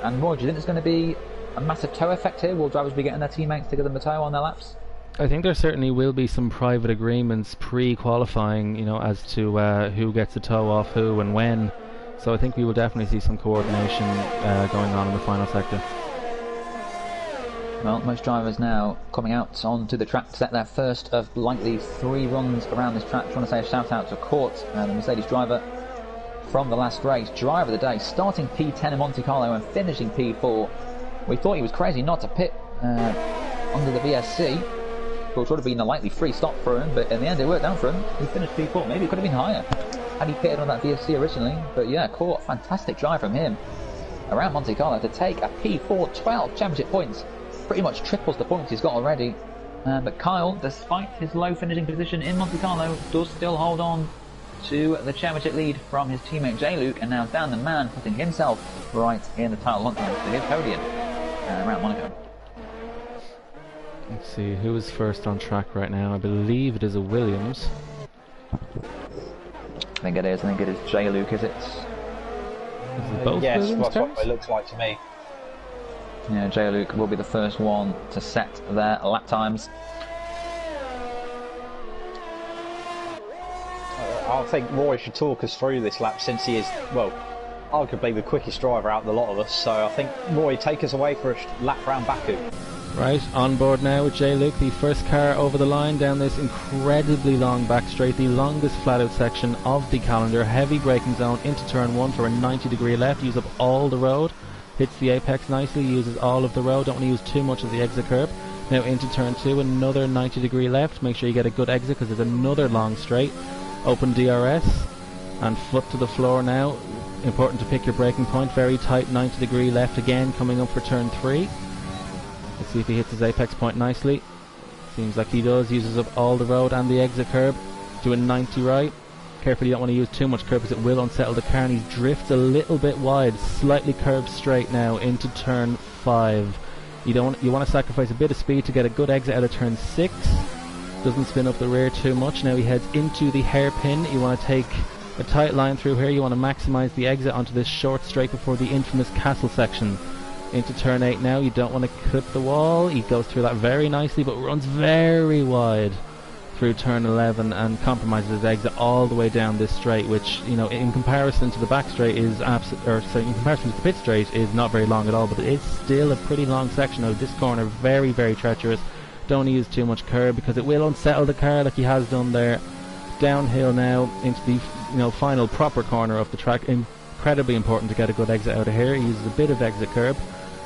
And Roy, do you think there's going to be a massive tow effect here? Will drivers be getting their teammates to give them a tow on their laps? I think there certainly will be some private agreements pre-qualifying, as to who gets a tow off who and when. So I think we will definitely see some coordination going on in the final sector. Well, most drivers now coming out onto the track to set their first of likely 3 runs around this track. I want to say a shout out to Court, the Mercedes driver from the last race. Driver of the day, starting P10 in Monte Carlo and finishing P4. We thought he was crazy not to pit under the VSC. Which would have been a likely free stop for him, but in the end it worked out for him. He finished P4. Maybe it could have been higher had he pitted on that VSC originally. But yeah, Court, fantastic drive from him around Monte Carlo to take a P4, 12 championship points. Pretty much triples the points he's got already. But Kyle, despite his low finishing position in Monte Carlo, does still hold on to the championship lead from his teammate J-Luke, and now Dan the man putting himself right in the title hunt for his podium around Monaco. Let's see, who is first on track right now? I believe it is a Williams. I think it is J-Luke, is it? Is it both yes, Williams that's what cars? it looks like to me. Yeah, J-Luke will be the first one to set their lap times. I think Roy should talk us through this lap, since he is, well, arguably the quickest driver out of the lot of us. So I think, Roy, take us away for a lap round Baku. Right, on board now with J-Luke, the first car over the line down this incredibly long back straight, the longest flat out section of the calendar. Heavy braking zone into turn 1 for a 90-degree left, use up all the road, hits the apex nicely, uses all of the road, don't want to use too much of the exit curb. Now into turn 2, another 90-degree left, make sure you get a good exit because there's another long straight. Open DRS and foot to the floor now. Important to pick your braking point, very tight 90-degree left again coming up for turn 3. Let's see if he hits his apex point nicely. Seems like he does. Uses up all the road and the exit curb. Doing 90 right. Carefully, you don't want to use too much curb because it will unsettle the car, and he drifts a little bit wide. Slightly curved straight now into turn 5. You want to sacrifice a bit of speed to get a good exit out of turn 6. Doesn't spin up the rear too much. Now he heads into the hairpin. You want to take a tight line through here. You want to maximise the exit onto this short straight before the infamous castle section. Into turn 8 now. You don't want to clip the wall. He goes through that very nicely, but runs very wide through turn 11 and compromises his exit all the way down this straight, which, you know, in comparison to the back straight is in comparison to the pit straight is not very long at all, but it is still a pretty long section. Now this corner very, very treacherous. Don't use too much curb because it will unsettle the car like he has done there. Downhill now into the final proper corner of the track. Incredibly important to get a good exit out of here. He uses a bit of exit curb.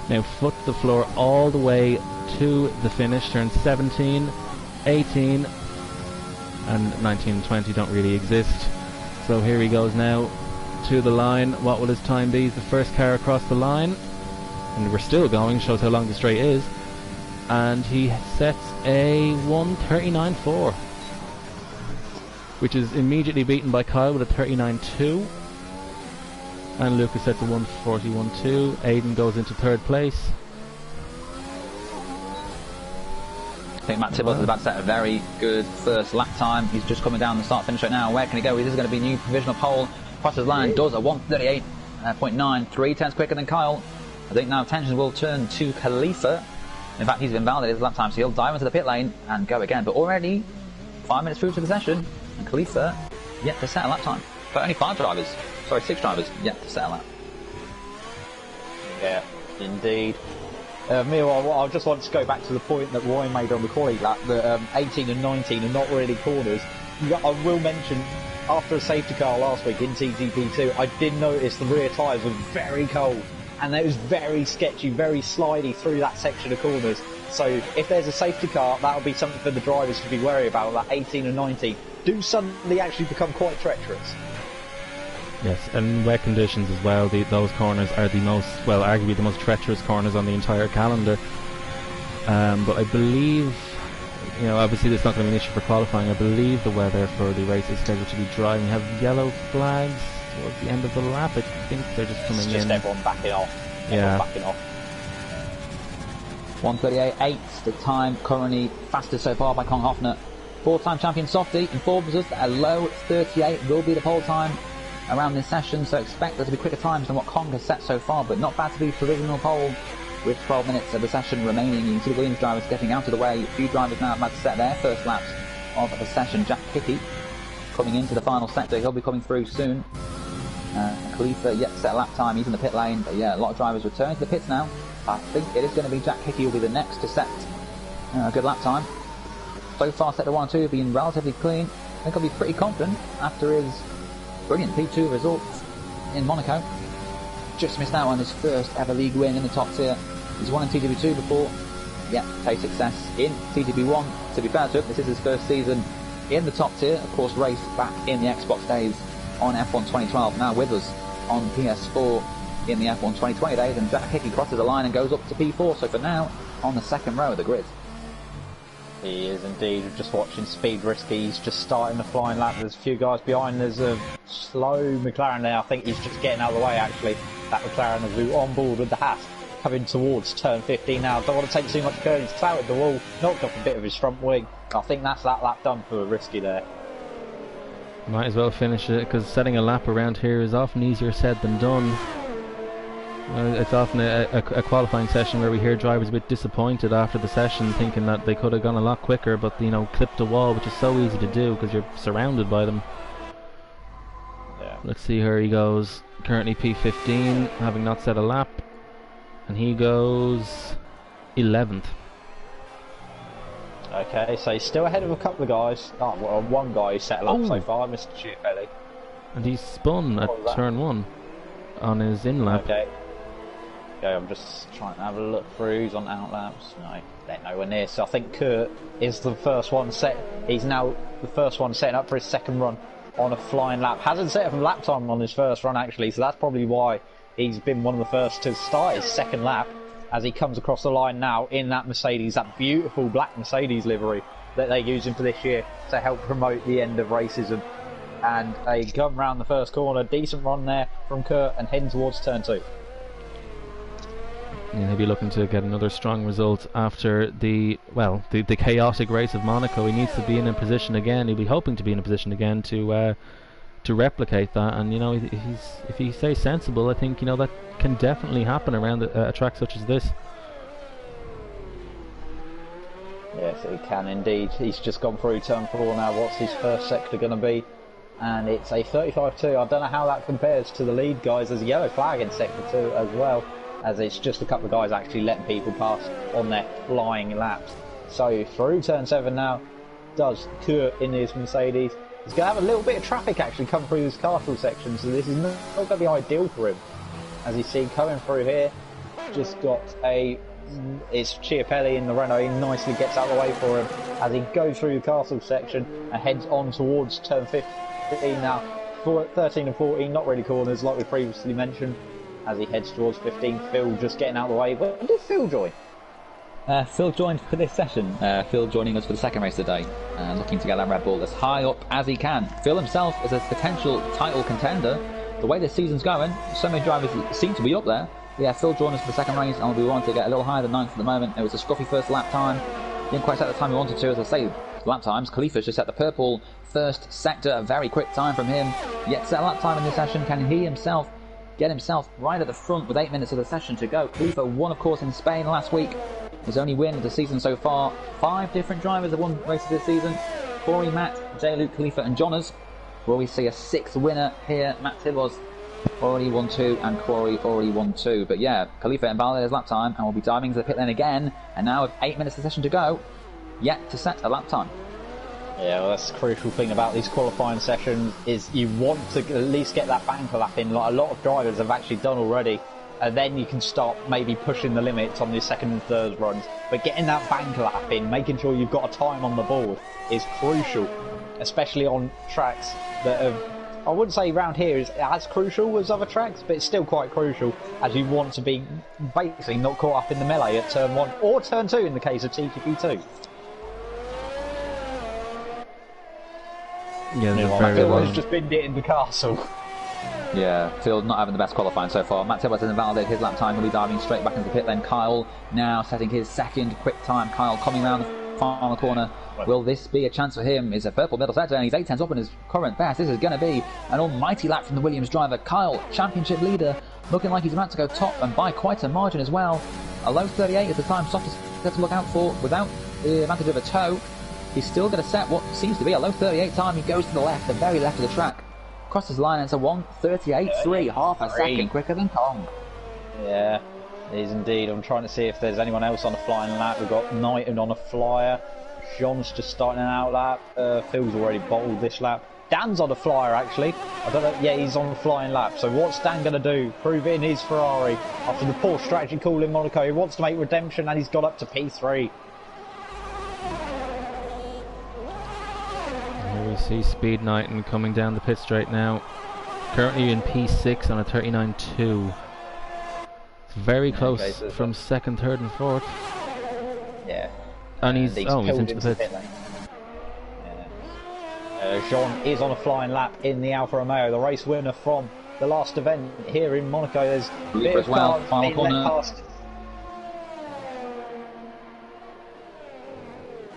Now foot to the floor all the way to the finish. Turn 17, 18 and 19 and 20 don't really exist. So here he goes now to the line. What will his time be? He's the first car across the line. And we're still going, shows how long the straight is. And he sets a 1:39.4, which is immediately beaten by Kyle with a 39.2. And Lucas sets a 1:41.2. Aiden goes into third place. I think Matt Tibbles is about to set a very good first lap time. He's just coming down the start finish right now. Where can he go? This is going to be a new provisional pole. Crosses line, does a 1:38.9, 3 tenths quicker than Kyle. I think now attention will turn to Khalifa. In fact, he's invalidated his lap time, so he'll dive into the pit lane and go again. But already 5 minutes through to the session, and Khalifa yet to set a lap time. But only 6 drivers yet to set a lap. Yeah, indeed. Meanwhile, I just want to go back to the point that Roy made on the quali lap, that 18 and 19 are not really corners. I will mention, after a safety car last week in TGP2, I did notice the rear tyres were very cold, and it was very sketchy, very slidey through that section of corners. So if there's a safety car, that'll be something for the drivers to be wary about. That 18 and 19 do suddenly actually become quite treacherous. Yes, and wet conditions as well. Those corners are the most, well, arguably the most treacherous corners on the entire calendar. But I believe, obviously this is not going to be an issue for qualifying. I believe the weather for the race is scheduled to be dry. We have yellow flags towards the end of the lap. I think they're just coming in. It's just everyone backing off. Yeah. Backing off. 1:38.8, the time currently fastest so far by Kong Hoffner. 4-time champion Softy informs us that a low 38 will be the pole time around this session, so expect there to be quicker times than what Kong has set so far, but not bad to be provisional pole with 12 minutes of the session remaining. You can see the Williams drivers getting out of the way. A few drivers now about to set their first laps of the session. Jack Hickey coming into the final sector, he'll be coming through soon. Khalifa yet to set a lap time, he's in the pit lane, but yeah, a lot of drivers returning to the pits now. I think it is going to be Jack Hickey will be the next to set a good lap time. So far sector 1 and 2 have been relatively clean. I think I'll be pretty confident after his brilliant P2 results in Monaco. Just missed out on his first ever league win in the top tier. He's won in TGP2 before. Yeah, taste success in TGP1. To be fair to him, this is his first season in the top tier. Of course, raced back in the Xbox days on F1 2012. Now with us on PS4 in the F1 2020 days. And Jack Hickey crosses the line and goes up to P4. So for now, on the second row of the grid. He is indeed. We're just watching Speed Risky. He's just starting the flying lap. There's a few guys behind. There's a slow McLaren there. I think he's just getting out of the way, actually. That McLaren is on board with the Haas. Coming towards turn 15 now. Don't want to take too much curve. He's clouted the wall. Knocked off a bit of his front wing. I think that's that lap done for Risky there. Might as well finish it, because setting a lap around here is often easier said than done. It's often a qualifying session where we hear drivers a bit disappointed after the session, thinking that they could have gone a lot quicker, but clipped a wall, which is so easy to do because you're surrounded by them. Yeah. Let's see where he goes. Currently P15, having not set a lap, and he goes 11th. Okay, so he's still ahead of a couple of guys. Oh, well, one guy who set a lap so far, Mr. Chiappelli. And he's spun at turn 1 on his in lap. Okay. Okay, I'm just trying to have a look through. Who's on out laps? No, they're nowhere near. So I think Kurt is the first one set. He's now the first one setting up for his second run on a flying lap. Hasn't set up a lap time on his first run actually, so that's probably why he's been one of the first to start his second lap. as he comes across the line now in that Mercedes, that beautiful black Mercedes livery that they're using for this year to help promote the end of racism. And they come round the first corner, decent run there from Kurt, and heading towards turn 2. Yeah, he'll be looking to get another strong result after the chaotic race of Monaco. He needs to be in a position again. He'll be hoping to be in a position again to replicate that. And if he stays sensible, I think that can definitely happen around a track such as this. Yes, it can indeed. He's just gone through turn 4 now. What's his first sector going to be? And it's a 35.2. I don't know how that compares to the lead guys. There's a yellow flag in sector 2 as well, as it's just a couple of guys actually letting people pass on their flying laps. So through turn 7 now, does Kurt in his Mercedes. He's going to have a little bit of traffic actually come through this castle section, so this is not going to be ideal for him. As you see coming through here, just got it's Chiapelli in the Renault. He nicely gets out of the way for him as he goes through the castle section and heads on towards turn 15 now. 13 and 14, not really corners like we previously mentioned. As he heads towards 15, Phil just getting out of the way. Where did Phil join? Phil joined for this session. Phil joining us for the second race today, looking to get that Red Bull as high up as he can. Phil himself is a potential title contender. The way this season's going, so many drivers seem to be up there. But yeah, Phil joined us for the second race, and we wanted to get a little higher than 9th at the moment. It was a scruffy first lap time. Didn't quite set the time we wanted to, as I say. Lap times, Khalifa's just set the purple first sector, a very quick time from him. Yet set a lap time in this session. Can he himself get himself right at the front with 8 minutes of the session to go? Khalifa won, of course, in Spain last week. His only win of the season so far. 5 different drivers have won races this season. Corey, Matt, J-Luke, Khalifa and Jonas. Will we see a 6th winner here? Matt Tibos already won 2 and Corey already won 2. But yeah, Khalifa invalidated his lap time and will be diving into the pit lane again. And now with 8 minutes of the session to go, yet to set a lap time. Yeah, well, that's the crucial thing about these qualifying sessions, is you want to at least get that banker lap in, like a lot of drivers have actually done already, and then you can start maybe pushing the limits on your second and third runs. But getting that banker lap in, making sure you've got a time on the board, is crucial, especially on tracks that have, I wouldn't say around here is as crucial as other tracks, but it's still quite crucial, as you want to be basically not caught up in the melee at turn 1 or turn 2 in the case of TGP2. Yeah, Phil has just binned it in the castle. Yeah, Phil not having the best qualifying so far. Matt Tibbles has invalidated his lap time. He'll be diving straight back into the pit. Then Kyle now setting his second quick time. Kyle coming round the final corner. Will this be a chance for him? It's a purple middle sector and he's 8 tenths up in his current best. This is going to be an almighty lap from the Williams driver. Kyle, championship leader, looking like he's about to go top and by quite a margin as well. A low 38 is the time softest to look out for without the advantage of a toe. He's still going to set what seems to be a low 38 time. He goes to the left, the very left of the track. Crosses the line and it's a 1:38.3, half a second quicker than Kong. Yeah, it is indeed. I'm trying to see if there's anyone else on a flying lap. We've got Knighton on a flyer. John's just starting an out lap. Phil's already bottled this lap. Dan's on a flyer actually. I don't know. Yeah, he's on a flying lap. So what's Dan going to do? Prove it in his Ferrari after the poor strategy call in Monaco. He wants to make redemption and he's got up to P3. Here we see Speed Knighton coming down the pit straight now. Currently in P6 on a 39.2. It's very close from second, third and fourth. Yeah. And he's into the pit. Jean is on a flying lap in the Alfa Romeo, the race winner from the last event here in Monaco. There's a bit of cars being let past.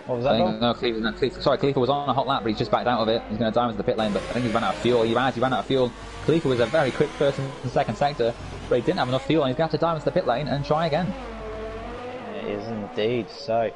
What was that? No, Khalifa was on a hot lap, but he's just backed out of it. He's going to dive into the pit lane, but I think he's run out of fuel. He ran out of fuel. Khalifa was a very quick person in the second sector, but he didn't have enough fuel, and he's going to have to dive into the pit lane and try again. It is indeed. So,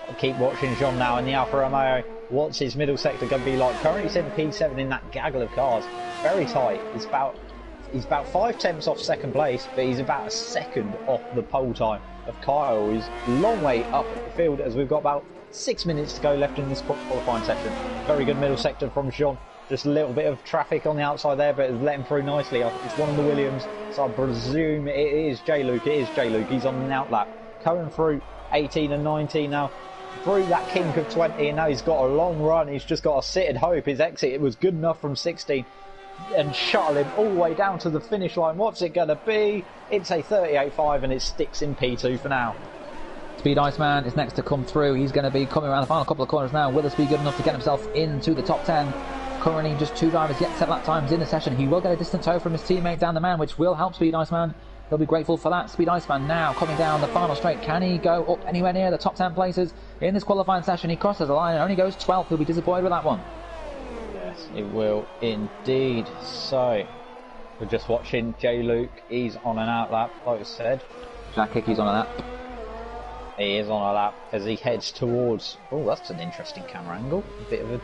I'll keep watching Jean now in the Alfa Romeo. What's his middle sector going to be like? Currently sitting P7 in that gaggle of cars. Very tight. He's about 5 tenths off second place, but he's about a second off the pole time of Kyle, who's a long way up the field, as we've got about 6 minutes to go left in this qualifying section. Very good middle sector from Jean. Just a little bit of traffic on the outside there, but it's let him through nicely. It's one of the Williams, so I presume it is J-Luke. It is J-Luke. He's on an out lap. Coming through 18 and 19 now. Through that kink of 20, and now he's got a long run. He's just got to sit and hope his exit. It was good enough from 16. and shuttle him all the way down to the finish line. What's it going to be? It's a 38.5 and it sticks in P2 for now. Speed Iceman is next to come through. He's going to be coming around the final couple of corners now. Will this be good enough to get himself into the top 10? Currently just 2 drivers yet to set lap times in the session. He will get a distant tow from his teammate down the man, which will help Speed Iceman. He'll be grateful for that. Speed Iceman now coming down the final straight. Can he go up anywhere near the top 10 places in this qualifying session? He crosses the line and only goes 12th. He'll be disappointed with that one. Yes, it will indeed. So, we're just watching J-Luke. He's on an outlap, like I said. Jack Hickey's on a lap. He is on a lap as he heads towards... Oh, that's an interesting camera angle. A bit of a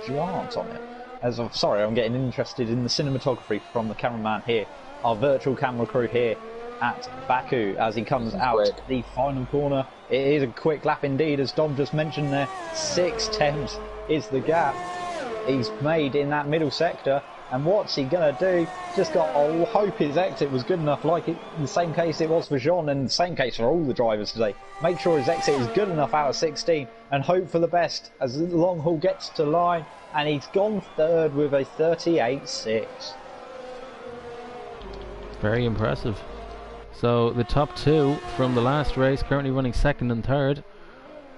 jaunt on it. Sorry, I'm getting interested in the cinematography from the cameraman here. Our virtual camera crew here at Baku as he comes out the final corner. It is a quick lap indeed, as Dom just mentioned there. 6 tenths is the gap he's made in that middle sector. And what's he going to do? Just got to hope his exit was good enough, like it, in the same case it was for Jean, and the same case for all the drivers today. Make sure his exit is good enough out of 16 and hope for the best as the long haul gets to line. And he's gone third with a 38.6. Very impressive. So the top 2 from the last race currently running second and third.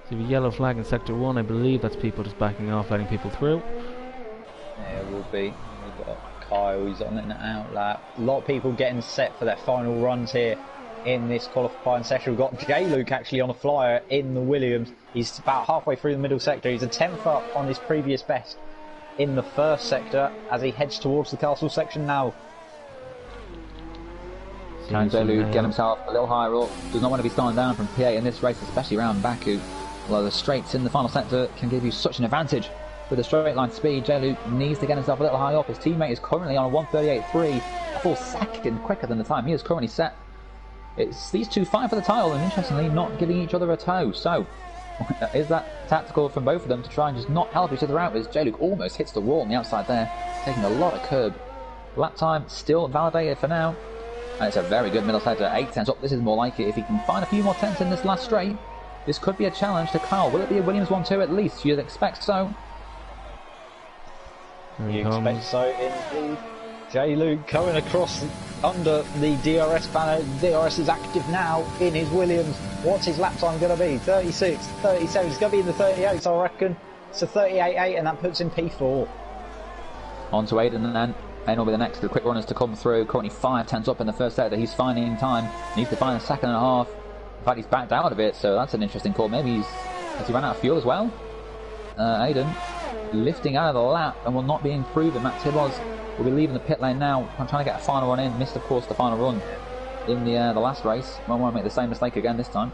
So the yellow flag in sector 1, I believe that's people just backing off, letting people through. Yeah, it will be. We've got Kyle, he's on an outlap. A lot of people getting set for their final runs here in this qualifying session. We've got J-Luke actually on a flyer in the Williams. He's about halfway through the middle sector. He's a 10th up on his previous best in the first sector as he heads towards the castle section now. Can J-Luke get himself a little higher up? Does not want to be starting down from P8 in this race, especially around Baku. Although the straights in the final sector can give you such an advantage. With a straight line speed, J-Luke needs to get himself a little high up. His teammate is currently on a 1:38.3, a full second quicker than the time he is currently set. It's these two fighting for the title and interestingly not giving each other a tow. So, is that tactical from both of them to try and just not help each other out as J-Luke almost hits the wall on the outside there, taking a lot of curb. Lap time still validated for now. And it's a very good middle sector, 8 tenths up. This is more like it. If he can find a few more tenths in this last straight, this could be a challenge to Kyle. Will it be a Williams 1-2 at least? You'd expect so. You expect so indeed. J-Luke going across under the DRS banner. DRS is active now in his Williams. What's his lap time going to be? 36, 37. It's going to be in the 38s, I reckon. It's a 38.8 and that puts him P4. On to Aiden and then. Aiden will be the next of the quick runners to come through. Currently 5 tenths up in the first sector. He's finding time. Needs to find a second and a half. In fact, he's backed out a bit, so that's an interesting call. Maybe has he run out of fuel as well? Aiden lifting out of the lap and will not be improving. Matt Tibbos will be leaving the pit lane now. I'm trying to get a final run in. Missed, of course, the final run in the last race. Won't want to make the same mistake again this time.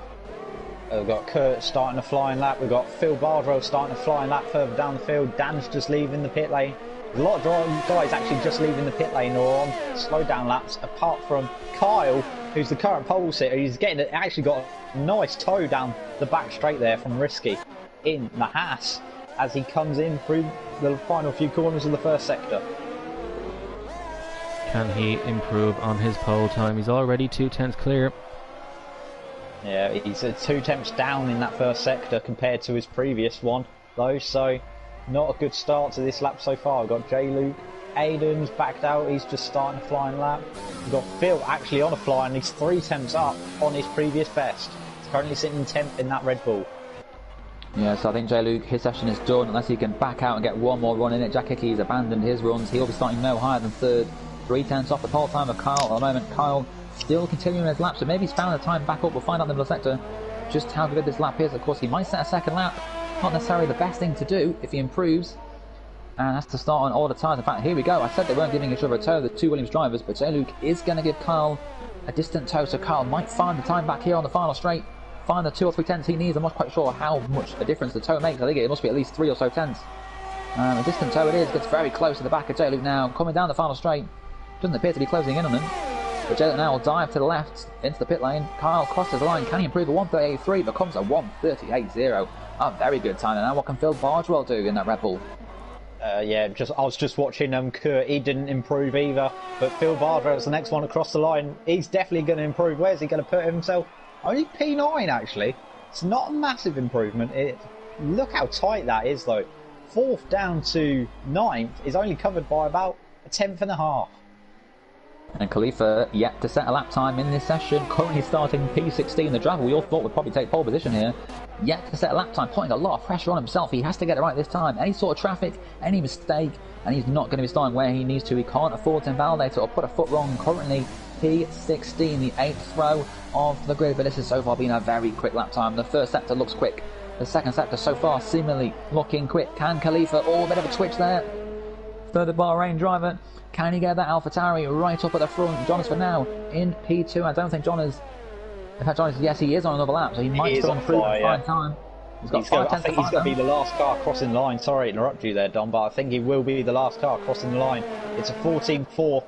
We've got Kurt starting a flying lap. We've got Phil Bardwell starting a flying lap further down the field. Dan's just leaving the pit lane. A lot of guys actually just leaving the pit lane or on slow down laps, apart from Kyle, who's the current pole sitter. He's actually got a nice tow down the back straight there from Risky in the Haas as he comes in through the final few corners of the first sector. Can he improve on his pole time? He's already 2 tenths clear. Yeah, he's 2 tenths down in that first sector compared to his previous one, though, so not a good start to this lap so far. We've got J-Luke, Aiden's backed out, he's just starting a flying lap. We've got Phil actually on a fly and he's 3 tenths up on his previous best. He's currently sitting 10th in that Red Bull. Yeah, so I think J-Luke, his session is done unless he can back out and get one more run in it. Jack Hickey's abandoned his runs. He'll be starting no higher than third. 3 tenths off the pole time of Kyle at the moment. Kyle still continuing his lap, so maybe he's found the time back up. We'll find out in the middle sector just how good this lap is. Of course, he might set a second lap. Not necessarily the best thing to do if he improves. And has to start on all the tyres. In fact, here we go. I said they weren't giving each other a tow, the two Williams drivers, but J-Luke is going to give Kyle a distant tow, so Kyle might find the time back here on the final straight. Find the 2 or 3 tenths he needs. I'm not quite sure how much a difference the tow makes. I think it must be at least 3 or so tenths. A distant tow it is. Gets very close to the back of J-Luke now. Coming down the final straight. Doesn't appear to be closing in on him. But J-Luke now will dive to the left into the pit lane. Kyle crosses the line. Can he improve a 1:38.3? Becomes a 1:38.0. A very good time. And now what can Phil Bardwell do in that Red Bull? Yeah, I was just watching Kurt. He didn't improve either. But Phil Bardwell's the next one across the line. He's definitely going to improve. Where's he going to put himself? Only P9 actually. It's not a massive improvement. Look how tight that is though. 4th down to 9th is only covered by about a 10th.5. And Khalifa yet to set a lap time in this session, currently starting P16, the driver we all thought would probably take pole position here. Yet to set a lap time, putting a lot of pressure on himself. He has to get it right this time. Any sort of traffic, any mistake, and he's not going to be starting where he needs to. He can't afford to invalidate it or put a foot wrong. Currently P16, the 8th row of the grid, but this has so far been a very quick lap time. The first sector looks quick. The second sector so far seemingly looking quick. Can Khalifa, a bit of a twitch there. Third Bahrain driver. Can he get that AlphaTauri right up at the front? John is for now in P2. I don't think John is... In fact, John is... Yes, he is on another lap, so he might still improve at fine time. He's got 5 tenths. I think he's going to be the last car crossing the line. Sorry to interrupt you there, Don, but I think he will be the last car crossing the line. It's a 14.4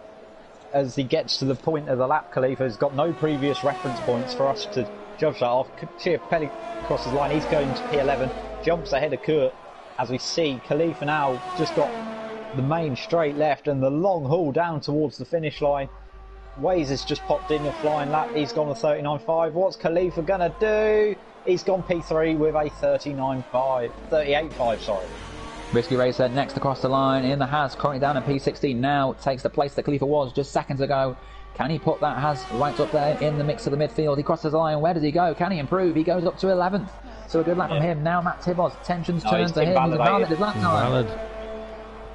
as he gets to the point of the lap. Khalifa's got no previous reference points for us to judge that off. Chiapelli crosses the line. He's going to P11. Jumps ahead of Kurt. As we see, Khalifa now just got the main straight left and the long haul down towards the finish line. Waze has just popped in a flying lap. He's gone a 39.5. What's Khalifa gonna do? He's gone P3 with a 38.5, sorry. Risky Racer next across the line in the Haas, currently down in P16 now, takes the place that Khalifa was just seconds ago. Can he put that Haas right up there in the mix of the midfield? He crosses the line. Where does he go? Can he improve? He goes up to 11th. So a good lap from him. Now Matt Tibos, tensions turn to him. He's invalid his lap time.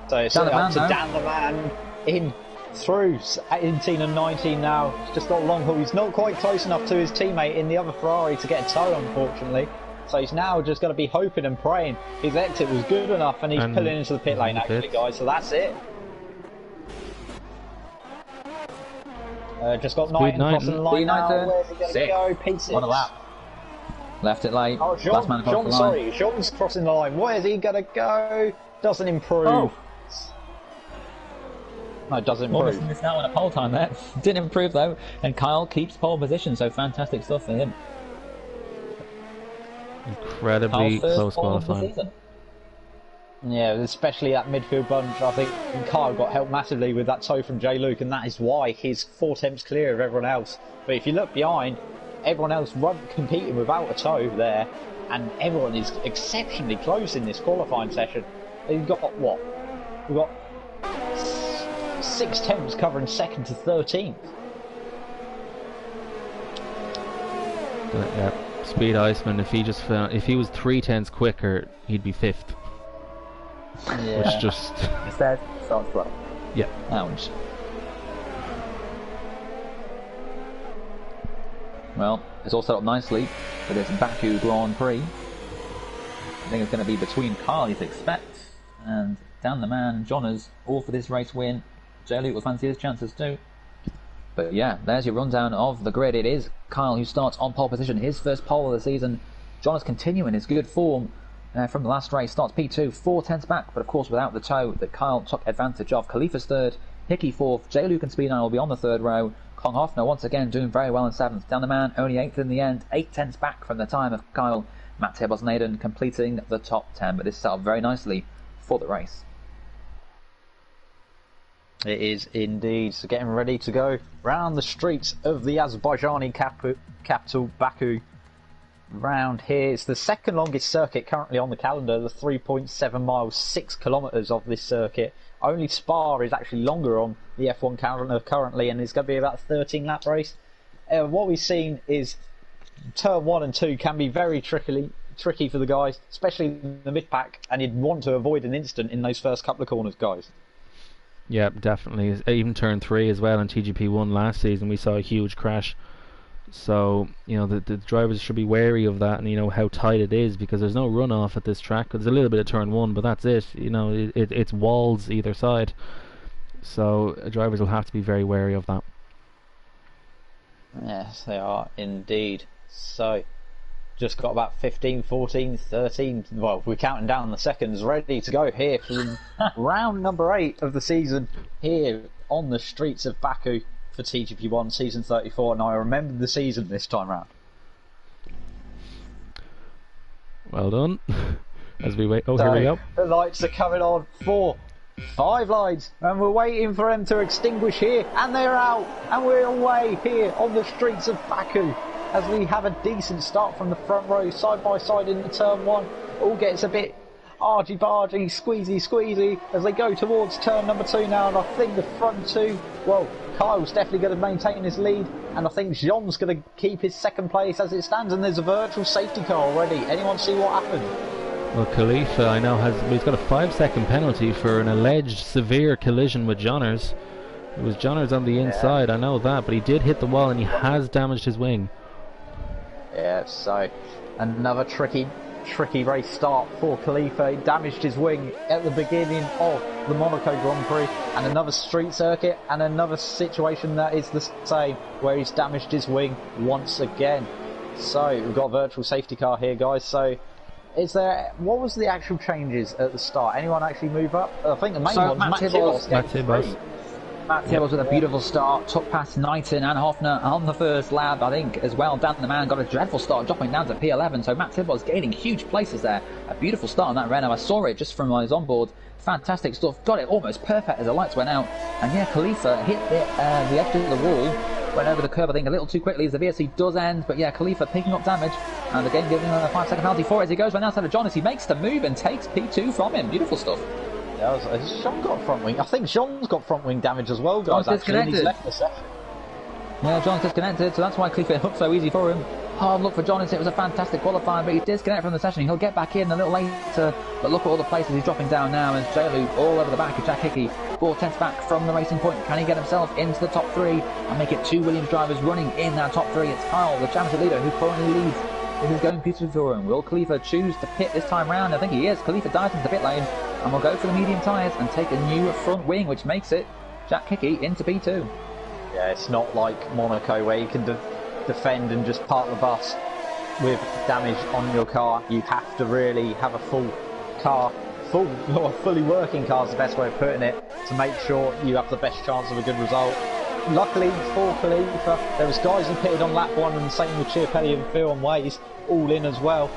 So it's up to Dan the Man in through 18 and 19 now. He's just got a long haul. He's not quite close enough to his teammate in the other Ferrari to get a tow, unfortunately. So he's now just going to be hoping and praying his exit was good enough, and he's pulling into the pit lane actually, guys. So that's it. Just got Knighton crossing the line now. Where's he going to go? P6. On a lap. Left it late. Oh, Jean's crossing the line. Where's he going to go? Doesn't improve. Oh. No, it doesn't improve. Missed out on a pole time there. Didn't improve though. And Kyle keeps pole position, so fantastic stuff for him. Incredibly close qualifying. Yeah, especially that midfield bunch. I think Kyle got helped massively with that tow from J. Luke, and that is why he's 4 tenths clear of everyone else. But if you look behind, everyone else competing without a tow there, and everyone is exceptionally close in this qualifying session. We've got what? We've got 6 tenths covering 2nd to 13th. Yeah, Speed Iceman. If he was 3 tenths quicker, he'd be 5th. Yeah. Which just instead starts slow. Yeah. Ouch. Well, it's all set up nicely for this Baku Grand Prix. I think it's going to be between Carl, you'd expect, and Dan the Man, Johners, all for this race win. J. Luke will fancy his chances too. But yeah, there's your rundown of the grid. It is Kyle who starts on pole position, his first pole of the season. John is continuing his good form from the last race, starts P2, 4 tenths back, but of course without the tow that Kyle took advantage of. Khalifa's third, Hickey fourth, J. Luke and Speed9 will be on the third row. Kong Hoffner once again doing very well in 7th. Dan the Man only 8th in the end, 8 tenths back from the time of Kyle. Matt Tibos and Aiden completing the top 10, but this set up very nicely for the race. It is indeed. So getting ready to go round the streets of the Azerbaijani capital, Baku. Round here, it's the second longest circuit currently on the calendar, the 3.7 miles, 6 kilometres of this circuit. Only Spa is actually longer on the F1 calendar currently, and it's going to be about a 13 lap race. What we've seen is turn 1 and 2 can be very tricky for the guys, especially in the mid-pack, and you'd want to avoid an incident in those first couple of corners, guys. Yeah, definitely. Even turn 3 as well in TGP1 last season, we saw a huge crash. So, you know, the drivers should be wary of that, and you know how tight it is, because there's no runoff at this track. There's a little bit of turn 1, but that's it. You know, it's walls either side. So drivers will have to be very wary of that. Yes, they are indeed. So, just got about 15, 14, 13, well, we're counting down the seconds, ready to go here for round number 8 of the season here on the streets of Baku for TGP1 season 34, and I remember the season this time round. Well done. As we wait, oh, here we go. The lights are coming on. 4, 5 lights, and we're waiting for them to extinguish here, and they're out, and we're away here on the streets of Baku as we have a decent start from the front row, side by side in the turn 1. All gets a bit argy-bargy, squeezy, as they go towards turn number 2 now, and I think the front two, well, Kyle's definitely going to maintain his lead, and I think Jean's going to keep his second place as it stands, and there's a virtual safety car already. Anyone see what happened? Well, Khalifa, I know, he's got a 5-second penalty for an alleged severe collision with Johnners. It was Johnners on the inside, I know that, but he did hit the wall and he has damaged his wing. Yeah, so another tricky race start for Khalifa. He damaged his wing at the beginning of the Monaco Grand Prix, and another street circuit, and another situation that is the same, where he's damaged his wing once again. So we've got a virtual safety car here, guys. So what was the actual changes at the start? Anyone actually move up? I think the main one was Matt Tibos. Matt Tibos with a beautiful start, took past Knighton and Hoffner on the first lap, I think, as well. Dan the Man got a dreadful start, dropping down to P11, so Matt Tibos gaining huge places there. A beautiful start on that Renault. I saw it just from his onboard. Fantastic stuff. Got it almost perfect as the lights went out. And yeah, Khalifa hit the edge of the wall, went over the curb, I think, a little too quickly as the VSC does end. But yeah, Khalifa picking up damage, and again giving him a 5-second penalty for it as he goes right now to John as he makes the move and takes P2 from him. Beautiful stuff. Has Jean got front wing? I think Jean's got front wing damage as well, guys. John's disconnected. He's left the session. Yeah, John's disconnected, so that's why Khalifa looked so easy for him. Hard look for John, it was a fantastic qualifying, but he's disconnected from the session. He'll get back in a little later, but look at all the places he's dropping down now, as J-Luke all over the back of Jack Hickey. 4 tenths back from the racing point. Can he get himself into the top 3 and make it 2 Williams drivers running in that top 3? It's Kyle, the championship leader, who currently leads. This is going beautifully for him. Will Khalifa choose to pit this time round? I think he is. Khalifa dives into the pit lane and will go for the medium tyres and take a new front wing, which makes it Jack Hickey into P2. Yeah, it's not like Monaco where you can defend and just park the bus with damage on your car. You have to really have a full car, fully working car is the best way of putting it, to make sure you have the best chance of a good result. Luckily for Khalifa, there was guys who pitted on lap 1, and the same with Chiapelli and Phil on Ways, all in as well.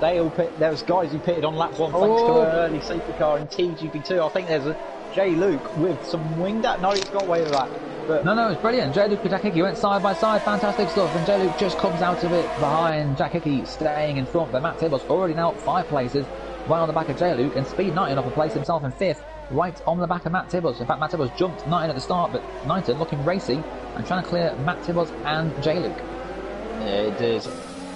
There was guys who pitted on lap 1 thanks to an early safety car in TGP2. I think there's a J-Luke with some wing that. No, he's got away with that. But no, it's brilliant. J-Luke and Jack Hickey went side by side, fantastic stuff, and J-Luke just comes out of it behind Jack Hickey, staying in front. But Matt Tibos already now up 5 places, right on the back of J-Luke, and Speed Knighton up and placed himself in 5th, right on the back of Matt Tibos. In fact, Matt Tibos jumped Knighton at the start, but Knighton looking racy and trying to clear Matt Tibos and J-Luke. Yeah, it is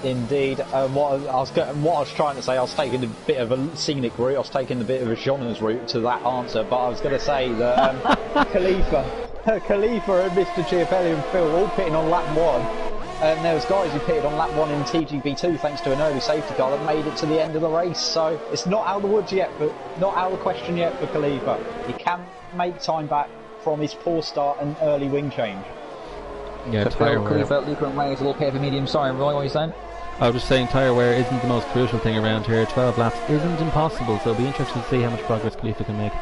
indeed. What I was trying to say, I was taking a bit of a scenic route. I was taking a bit of a Jean's route to that answer, but I was going to say that Khalifa and Mr. Chiapelli and Phil all pitting on lap 1, and there was guys who pitted on lap 1 in TGP2 thanks to an early safety car that made it to the end of the race. So it's not out of the woods yet, but not out of the question yet for Khalifa. He can make time back from his poor start and early wing change. Yeah, tyre wear. Khalifa, Luca and Ways, a little pair for medium. Sorry, Roy, what are you saying? I was just saying tyre wear isn't the most crucial thing around here. 12 laps isn't impossible, so it'll be interesting to see how much progress Khalifa can make.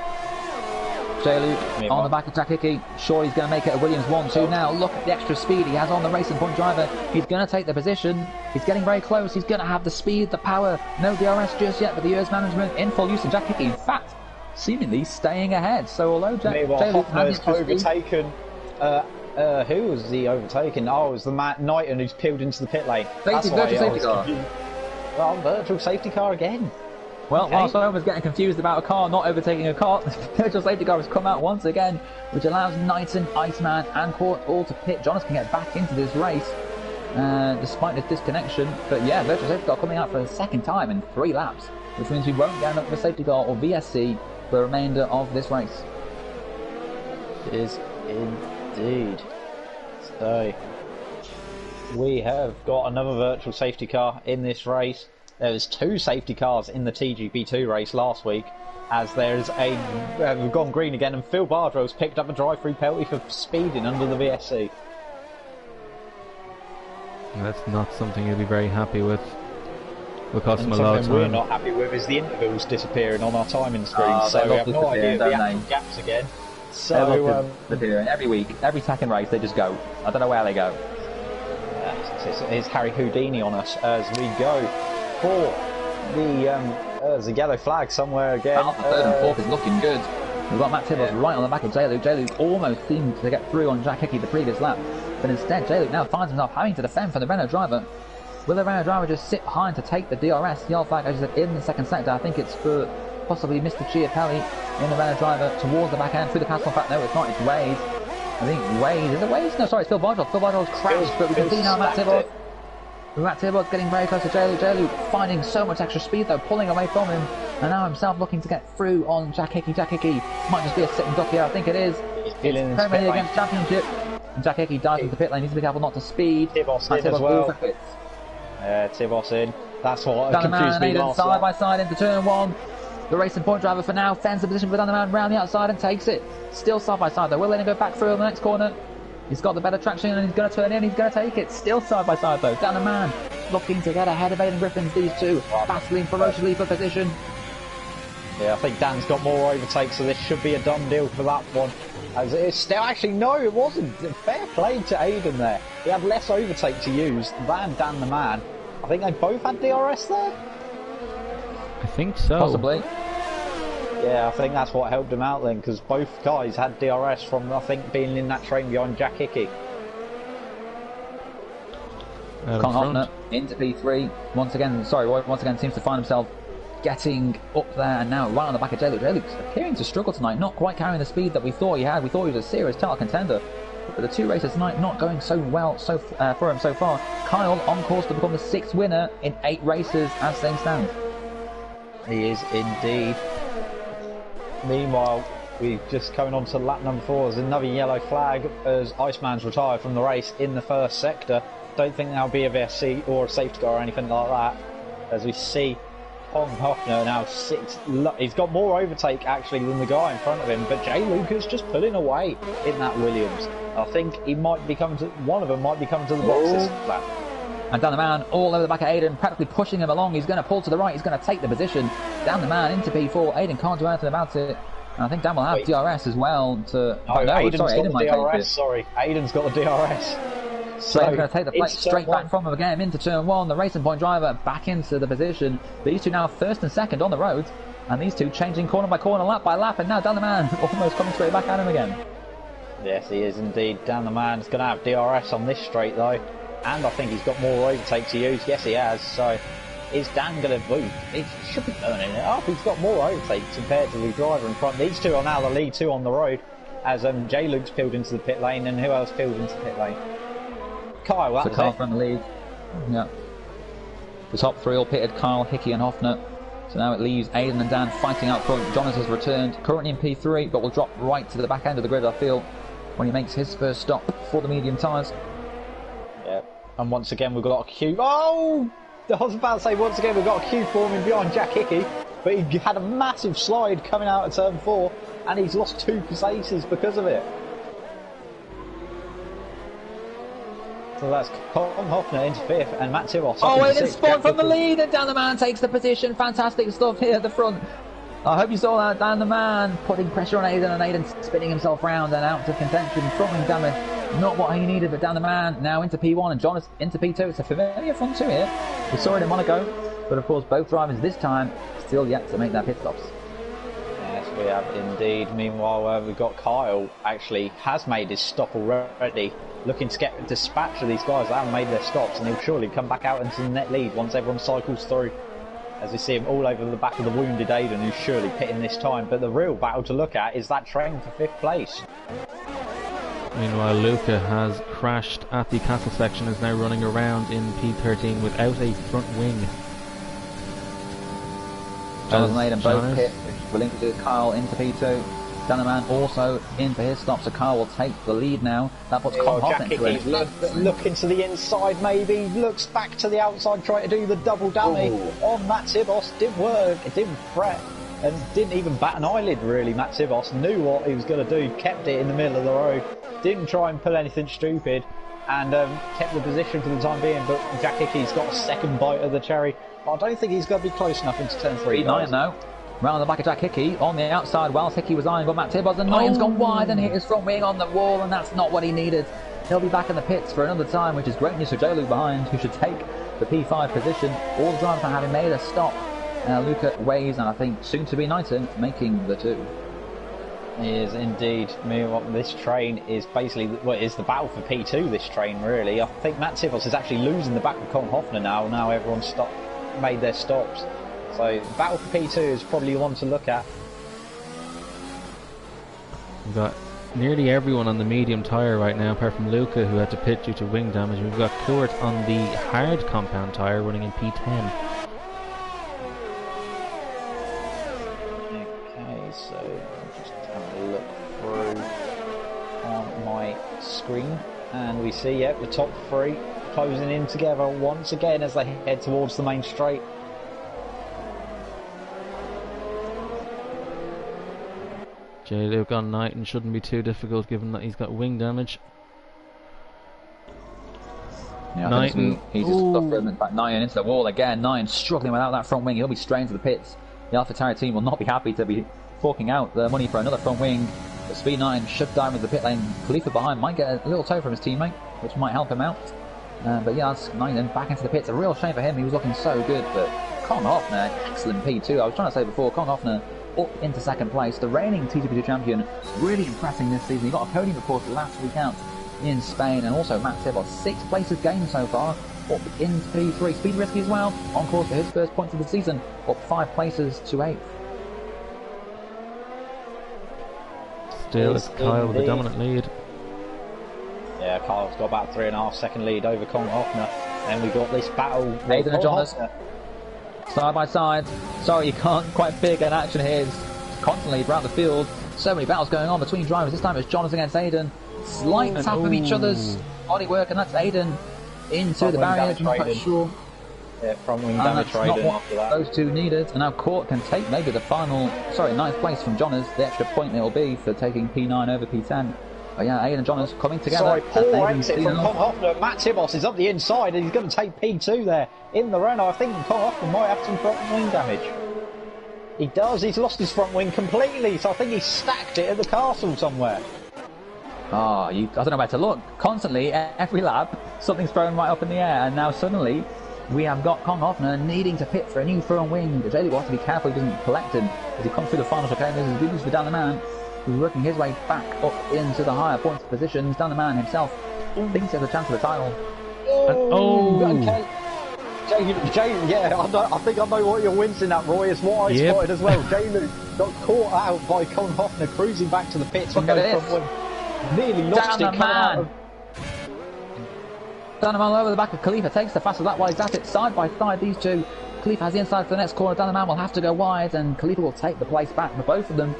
J-Luke on the back of Jack Hickey. Sure, he's going to make it a Williams 1-2 now. Look at the extra speed he has on the racing point driver. He's going to take the position. He's getting very close. He's going to have the speed, the power. No DRS just yet, but the US management in full use of Jack Hickey. In fact, seemingly staying ahead. So although J-Luke has overtaken... who was he overtaking? Oh, it was the Matt Knighton who's peeled into the pit lane. Virtual safety car. Well, virtual safety car again. Well, whilst I was getting confused about a car not overtaking a car, the virtual safety car has come out once again, which allows Knighton, Iceman and Court all to pit. Jonas can get back into this race, despite this disconnection. But yeah, virtual safety car coming out for the second time in 3 laps, which means we won't get another safety car or VSC for the remainder of this race. It is indeed. So, we have got another virtual safety car in this race. There was 2 safety cars in the TGP2 race last week, as there's we've gone green again, and Phil Bardrow's picked up a drive-through penalty for speeding under the VSC. That's not something you'll be very happy with. Will cost him a lot of time. We're not happy with is the intervals disappearing on our timing screen, so we have no idea the actual gaps again. So every week, every second race they just go. I don't know where they go. Here's Harry Houdini on us as we go for the there's a yellow flag somewhere again. The 3rd and 4th is looking good. We've got Matt Tibos right on the back of J-Luke. J-Luke almost seemed to get through on Jack Hickey the previous lap, but instead J-Luke now finds himself having to defend from the Renault driver. Will the Renault driver just sit behind to take the DRS? Yellow flag, as you said, in the second sector. I think it's for possibly Mr. Chiapelli in the Renault driver towards the back end through the castle. In fact, no, it's not. It's Wade. I think Wade. Is it Wade? No, sorry, it's Phil Bargel. Phil Bargel's crashed, but we can see now Matt Tibot. Matt Tibot's getting very close to J. Lu, finding so much extra speed though, pulling away from him, and now himself looking to get through on Jack Hickey. Jack Hickey might just be a sitting duck here. I think it is. It's Premier League against Championship. And Jack Hickey dives into the pit lane. Needs to be careful not to speed. Tibot's in as well. Tibot's in. That's what confused me last side by side into turn 1. The Racing Point driver for now fends the position for Danaman round the outside and takes it. Still side by side though. We'll let him go back through on the next corner. He's got the better traction and he's going to turn in. He's going to take it. Still side by side though. Danaman looking to get ahead of Aidan Griffins. These two battling ferociously for position. Yeah, I think Dan's got more overtakes, so this should be a done deal for that one. As it is still, actually, no, it wasn't. Fair play to Aidan there. He had less overtake to use than Dan the Man. I think they both had DRS there. I think so. Possibly. Yeah, I think that's what helped him out then, because both guys had DRS from, I think, being in that train behind Jack Hickey. Conn into P3 once again seems to find himself getting up there, and now right on the back of J. Luke's appearing to struggle tonight, not quite carrying the speed that we thought he had. We thought he was a serious title contender, but the two races tonight not going so well for him so far. Kyle on course to become the 6th winner in 8 races as things stand. He is indeed. Meanwhile, we're just coming on to lap number 4. There's another yellow flag as Iceman's retired from the race in the first sector. Don't think there'll be a VSC or a safety car or anything like that. As we see Hong Hoffner now 6. He's got more overtake actually than the guy in front of him, but Jay Lucas just pulling away in that Williams. I think he might be coming to, one of them might be coming to the box this lap. And down the man all over the back of Aidan, practically pushing him along. He's going to pull to the right, he's going to take the position. Down the man into P4, Aidan can't do anything about it. And I think Dan will have DRS as well to... Aidan's got the DRS. So he's going to take the plate straight back from him again into turn 1. The Racing Point driver back into the position. These two now first and second on the road. And these two changing corner by corner, lap by lap. And now Dan the man almost coming straight back at him again. Yes, he is indeed. Dan the man's going to have DRS on this straight though. And I think he's got more overtake to use. Yes, he has. So is Dan going to move? He should be burning it up. He's got more overtake compared to the driver in front. These two are now the lead 2 on the road. As J. Luke's peeled into the pit lane. And who else peeled into the pit lane? Kyle, that was Kyle from the lead. Yeah. The top 3 all pitted, Kyle, Hickey and Hoffner. So now it leaves Aidan and Dan fighting out front. Jonas has returned, currently in P3, but will drop right to the back end of the grid, I feel, when he makes his first stop for the medium tyres. Yeah. And once again we've got a queue. Oh! I was about to say, once again we've got a queue forming behind Jack Hickey, but he had a massive slide coming out of turn 4, and he's lost 2 places because of it. So that's Colin Hoffner into 5th and Matt Tibos. Oh, it is spawned from the lead, and Dan the Man takes the position. Fantastic stuff here at the front. I hope you saw that. Dan the Man putting pressure on Aidan, and Aidan spinning himself round and out of contention, throwing damage. Not what he needed, but Dan the Man now into P1 and Jonas into P2. It's a familiar front 2 here. We saw it in Monaco, but of course both drivers this time still yet to make their pit stops. Yes, we have indeed. Meanwhile, we've got Kyle actually has made his stop already. Looking to get a dispatch of these guys that haven't made their stops, and he'll surely come back out into the net lead once everyone cycles through. As we see him all over the back of the wounded Aidan, who's surely pitting this time. But the real battle to look at is that train for 5th place. Meanwhile, Luca has crashed at the castle section, is now running around in P13 without a front wing. Jonathan and Aidan both pit, will into Kyle into P2. Danaman also in for his stop, so Kyle will take the lead now. That puts Colin Hoffner into it. Looking to the inside maybe, looks back to the outside, trying to do the double dummy on Matt Tibos. Didn't work, it didn't fret, and didn't even bat an eyelid really. Matt Tibos knew what he was going to do, kept it in the middle of the road, didn't try and pull anything stupid, and kept the position for the time being. But Jack Hickey's got a second bite of the cherry. But I don't think he's going to be close enough into turn 3. P9 now. Round the back of Jack Hickey, on the outside, whilst Hickey was eyeing on Matt Tibos, and Nyan's gone wide and hit his front wing on the wall, and that's not what he needed. He'll be back in the pits for another time, which is great news for J. Luke behind, who should take the P5 position. All the drivers are having made a stop. Luca Ways, and I think soon to be Knighton, making the 2. Is indeed. This train is basically, well, it's the battle for P2, this train, really. I think Matt Tivos is actually losing the back of Con Hoffner now everyone's made their stops. So, the battle for P2 is probably one to look at. We've got nearly everyone on the medium tyre right now, apart from Luca, who had to pit due to wing damage. We've got Kurt on the hard compound tyre, running in P10. Okay, so I'm just having a look through on my screen, and we see, the top three closing in together once again as they head towards the main straight. J. Luke on Knighton shouldn't be too difficult given that he's got wing damage. Yeah, Knighton. He's just in fact, Knighton into the wall again. Knighton struggling without that front wing. He'll be straight into the pits. The AlphaTauri team will not be happy to be forking out the money for another front wing. But Speed 9 should dive into the pit lane. Khalifa behind might get a little tow from his teammate, which might help him out. But yeah, that's Knighton back into the pits. A real shame for him. He was looking so good. But Con Hoffner, excellent P2. I was trying to say before, Con Hoffner up into second place. The reigning TGP2 champion, really impressing this season. He got a podium, of course, last week out in Spain. And also Matt Tivos, 6 places gained so far. Up in P3. Speed Risky as well, on course for his first points of the season. Up 5 places to 8th. Still, it's Kyle with the dominant lead. Yeah, Kyle's got about 3.5 second lead over Con Hoffner. And we've got this battle. Aiden and Jonas, side by side. Sorry, you can't quite pick an action here. It's constantly throughout the field. So many battles going on between drivers. This time it's Jonas against Aiden. Slight tap of each other's bodywork, and that's Aiden into the barrier. I'm not quite sure. Yeah, front wing damage rating after that. Those two needed, and now Court can take maybe the final, ninth place from Jonas. The extra point it will be for taking P9 over P10. But yeah, Aiden and Jonas coming together. Sorry, poor exit from Con Hoffner. Matt Tivos is up the inside, and he's going to take P2 there in the run. I think Con Hoffner might have some front wing damage. He does. He's lost his front wing completely, so I think he's stacked it at the castle somewhere. I don't know where to look. Constantly, every lap, something's thrown right up in the air, and now suddenly we have got Con Hoffner needing to pit for a new front wing. The J-League will have to be careful he doesn't collect him as he comes through the final chicane. This is good news for Dan the Man, who's working his way back up into the higher points positions. Dan the Man himself thinks he has a chance for the title. Okay. I think I know what you're wincing at, Roy. It's what I spotted as well. J-Luke got caught out by Con Hoffner cruising back to the pits. Look at this. Nearly lost it. Dan the Man over the back of Khalifa, takes the fastest lap while he's at it, side by side, these two. Khalifa has the inside for the next corner. Dan the Man will have to go wide, and Khalifa will take the place back. But both of them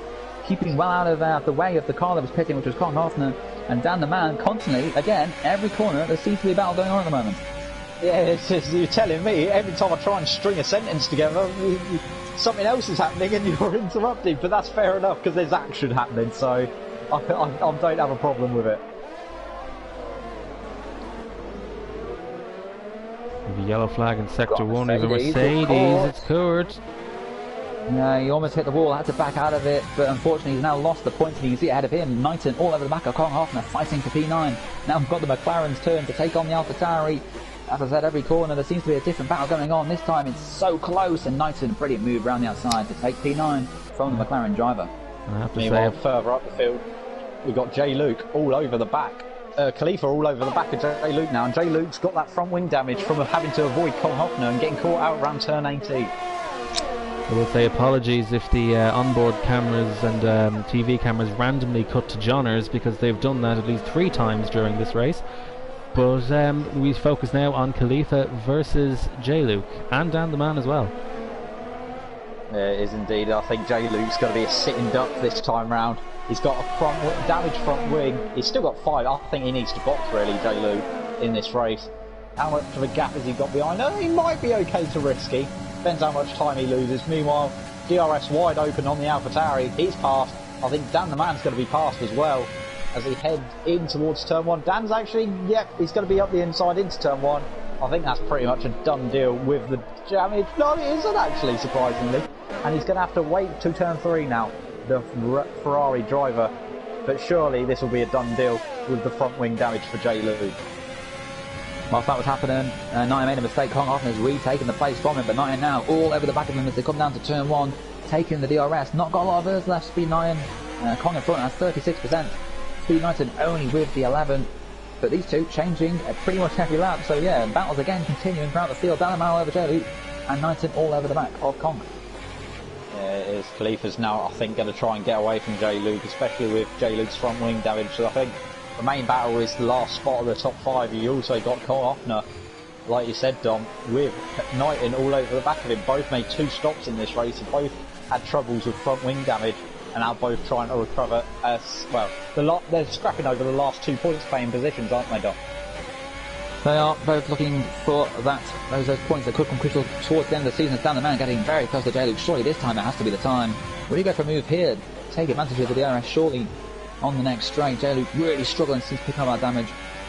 keeping well out of the way of the car that was pitting, which was Con Hoffner. And Dan the Man constantly, again, every corner, there seems to be a battle going on at the moment. Yeah, it's just, you're telling me, every time I try and string a sentence together, something else is happening and you're interrupted. But that's fair enough, because there's action happening, so I don't have a problem with it. The yellow flag in sector 1 of a Mercedes. It's Kurt. Yeah, he almost hit the wall, had to back out of it, but unfortunately he's now lost the points, and you can see ahead of him, Knighton all over the back of Con Hoffner, fighting for P9. Now we've got the McLaren's turn to take on the AlphaTauri. As I said, every corner there seems to be a different battle going on. This time it's so close, and Knighton, brilliant move around the outside to take P9 from the McLaren driver. I have to Meanwhile, further up the field, we've got J. Luke all over the back. Khalifa all over the back of J. Luke now, and J. Luke's got that front wing damage from having to avoid Con Hoffner and getting caught out around turn 18. I will say apologies if the onboard cameras and TV cameras randomly cut to Johners, because they've done that at least 3 times during this race. But we focus now on Khalifa versus J. Luke, and Dan the Man as well. Yeah, it is indeed. I think J. Luke's going to be a sitting duck this time round. He's got a damaged front wing. He's still got 5. I think he needs to box, really, J. Luke, in this race. How much of a gap has he got behind? He might be okay to risky. Depends how much time he loses. Meanwhile, DRS wide open on the AlphaTauri. He's passed. I think Dan the Man's going to be passed as well as he heads in towards turn 1. Dan's actually, he's going to be up the inside into turn 1. I think that's pretty much a done deal with the damage. No, it isn't actually, surprisingly. And he's going to have to wait to turn 3 now, the Ferrari driver. But surely this will be a done deal with the front wing damage for J. Luke. Whilst that was happening, Knighton made a mistake. Con Hoffner has retaken the place from him, but Knighton now all over the back of him as they come down to turn 1, taking the DRS. Not got a lot of hers left, Speed Knighton. Kong in front has 36%. Speed United only with the 11. But these two changing at pretty much every lap. So yeah, battles again continuing throughout the field. Down a mile over J-Luke and Knighton all over the back of Kong. Yeah, it is. Khalifa's now, I think, going to try and get away from J-Luke, especially with J-Luke's front wing damage. So I think the main battle is the last spot of the top 5. You also got Kong Hoffner, like you said, Dom, with Knighton all over the back of him. Both made 2 stops in this race, and both had troubles with front wing damage, and now both trying to recover as well. They're scrapping over the last 2 points playing positions, aren't they, Dom? They are both looking for those points that could come crucial towards the end of the season. As down the man getting very close to J-Luke. Surely this time it has to be the time. Will you go for a move here? Take advantage of the DRS surely on the next straight. J-Luke really struggling since picking up that damage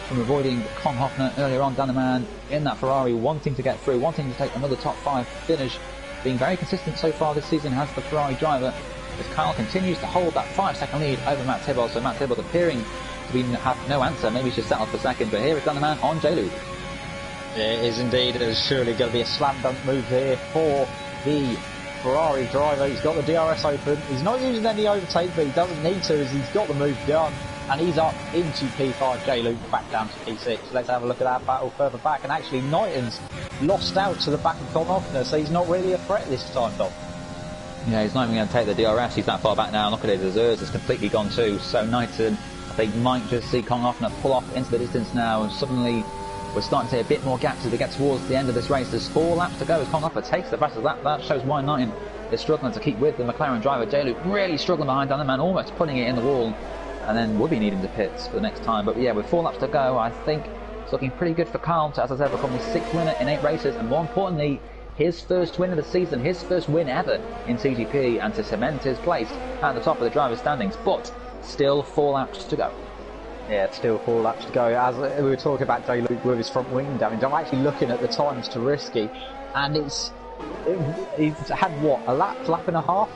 from avoiding Kong Hoffner earlier on. Down the man in that Ferrari, wanting to get through, wanting to take another top 5 finish. Being very consistent so far this season has the Ferrari driver, as Kyle continues to hold that 5-second lead over Matt Tibble. So Matt Tibble appearing to have no answer. Maybe he's just settled for second, but here is down the man on J-Luke. It is indeed. There's surely going to be a slam dunk move here for the Ferrari driver. He's got the DRS open. He's not using any overtake, but he doesn't need to, as he's got the move done. And he's up into P5. J-Luke back down to P6. Let's have a look at that battle further back. And actually, Knighton's lost out to the back of Kong Hoffner, so he's not really a threat this time, Dom. Yeah, he's not even going to take the DRS. He's that far back now. Look at his reserves. It's completely gone too. So Knighton, I think, might just see Kong Hoffner pull off into the distance now. And suddenly, we're starting to see a bit more gaps as we get towards the end of this race. There's 4 laps to go as Kong Hoffner takes the fastest lap. That shows why Knighton is struggling to keep with the McLaren driver. J-Luke really struggling behind down the man, almost putting it in the wall. And then would be needing to pits for the next time. But yeah, with 4 laps to go, I think it's looking pretty good for Carl to, as I said, become the 6th winner in 8 races. And more importantly, his first win of the season, his first win ever in TGP, and to cement his place at the top of the driver's standings. But still 4 laps to go. Yeah, it's still 4 laps to go. As we were talking about J-Luke with his front wing damage, I'm actually looking at the times to Risky, and he's had, what, a lap and a half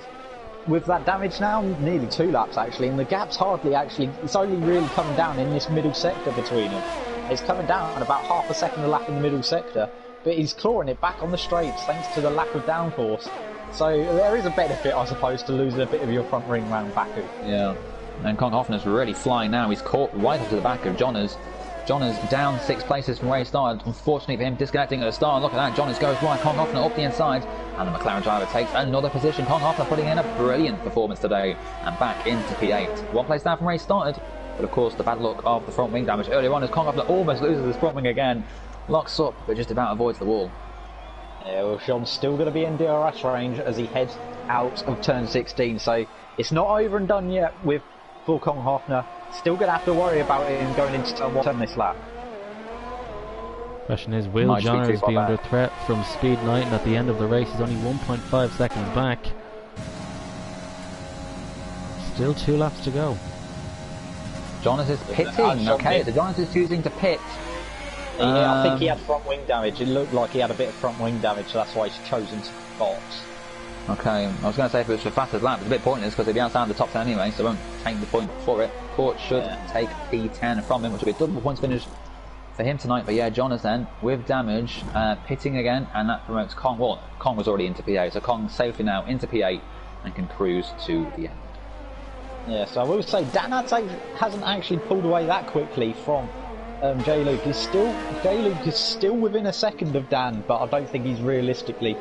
with that damage now? Nearly 2 laps actually, and the gap's hardly actually, it's only really coming down in this middle sector between them. It's coming down about half a second a lap in the middle sector, but he's clawing it back on the straights thanks to the lack of downforce. So there is a benefit, I suppose, to losing a bit of your front ring round Baku. Yeah, and Kong Hoffner's really flying now. He's caught right up to the back of Jonas. Jonas down 6 places from where he started. Unfortunately for him, disconnecting at the start. Look at that, Jonas goes right, Kong Hoffner up the inside, and the McLaren driver takes another position. Kong Hoffner putting in a brilliant performance today, and back into P8. 1 place down from where he started, but of course the bad luck of the front wing damage earlier on as Kong Hoffner almost loses his front wing again. Locks up, but just about avoids the wall. Yeah, well, Sean's still going to be in DRS range as he heads out of turn 16, so it's not over and done yet with for Kong Hoffner. Still going to have to worry about him going into turn 1 this lap. Question is, will Jonas be under threat from Speed Knighton at the end of the race? He's only 1.5 seconds back. Still 2 laps to go. Jonas is pitting, okay, so Jonas is choosing to pit. Yeah, I think he had front wing damage. It looked like he had a bit of front wing damage, so that's why he's chosen to box. Okay, I was going to say if it was for fastest lap, it's a bit pointless because he'd be outside the top 10 anyway, so won't take the point for it. Court should take P10 from him, which will be a double points finish for him tonight. But yeah, Jonas then, with damage, pitting again, and that promotes Kong. Well, Kong was already into P8, so Kong safely now into P8 and can cruise to the end. Yeah, so I will say, Dan hasn't actually pulled away that quickly from J-Luke. J-Luke is still within a second of Dan, but I don't think he's realistically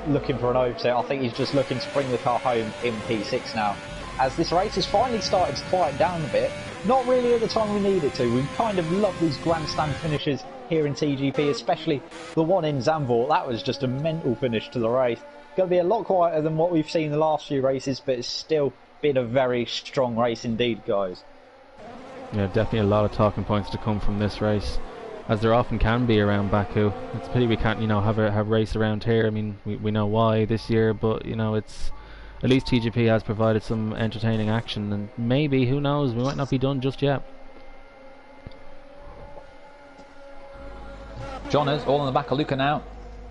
looking for an overtake. I think he's just looking to bring the car home in P6 now, as this race has finally started to quiet down a bit. Not really at the time we need it to. We kind of love these grandstand finishes here in TGP, especially the one in Zandvoort. That was just a mental finish to the race. Going to be a lot quieter than what we've seen the last few races, but it's still been a very strong race indeed, guys. Yeah, definitely a lot of talking points to come from this race, as there often can be around Baku. It's a pity we can't, have a race around here. I mean, we know why this year, but it's at least TGP has provided some entertaining action, and maybe, who knows, we might not be done just yet. Jonas all on the back of Luca now.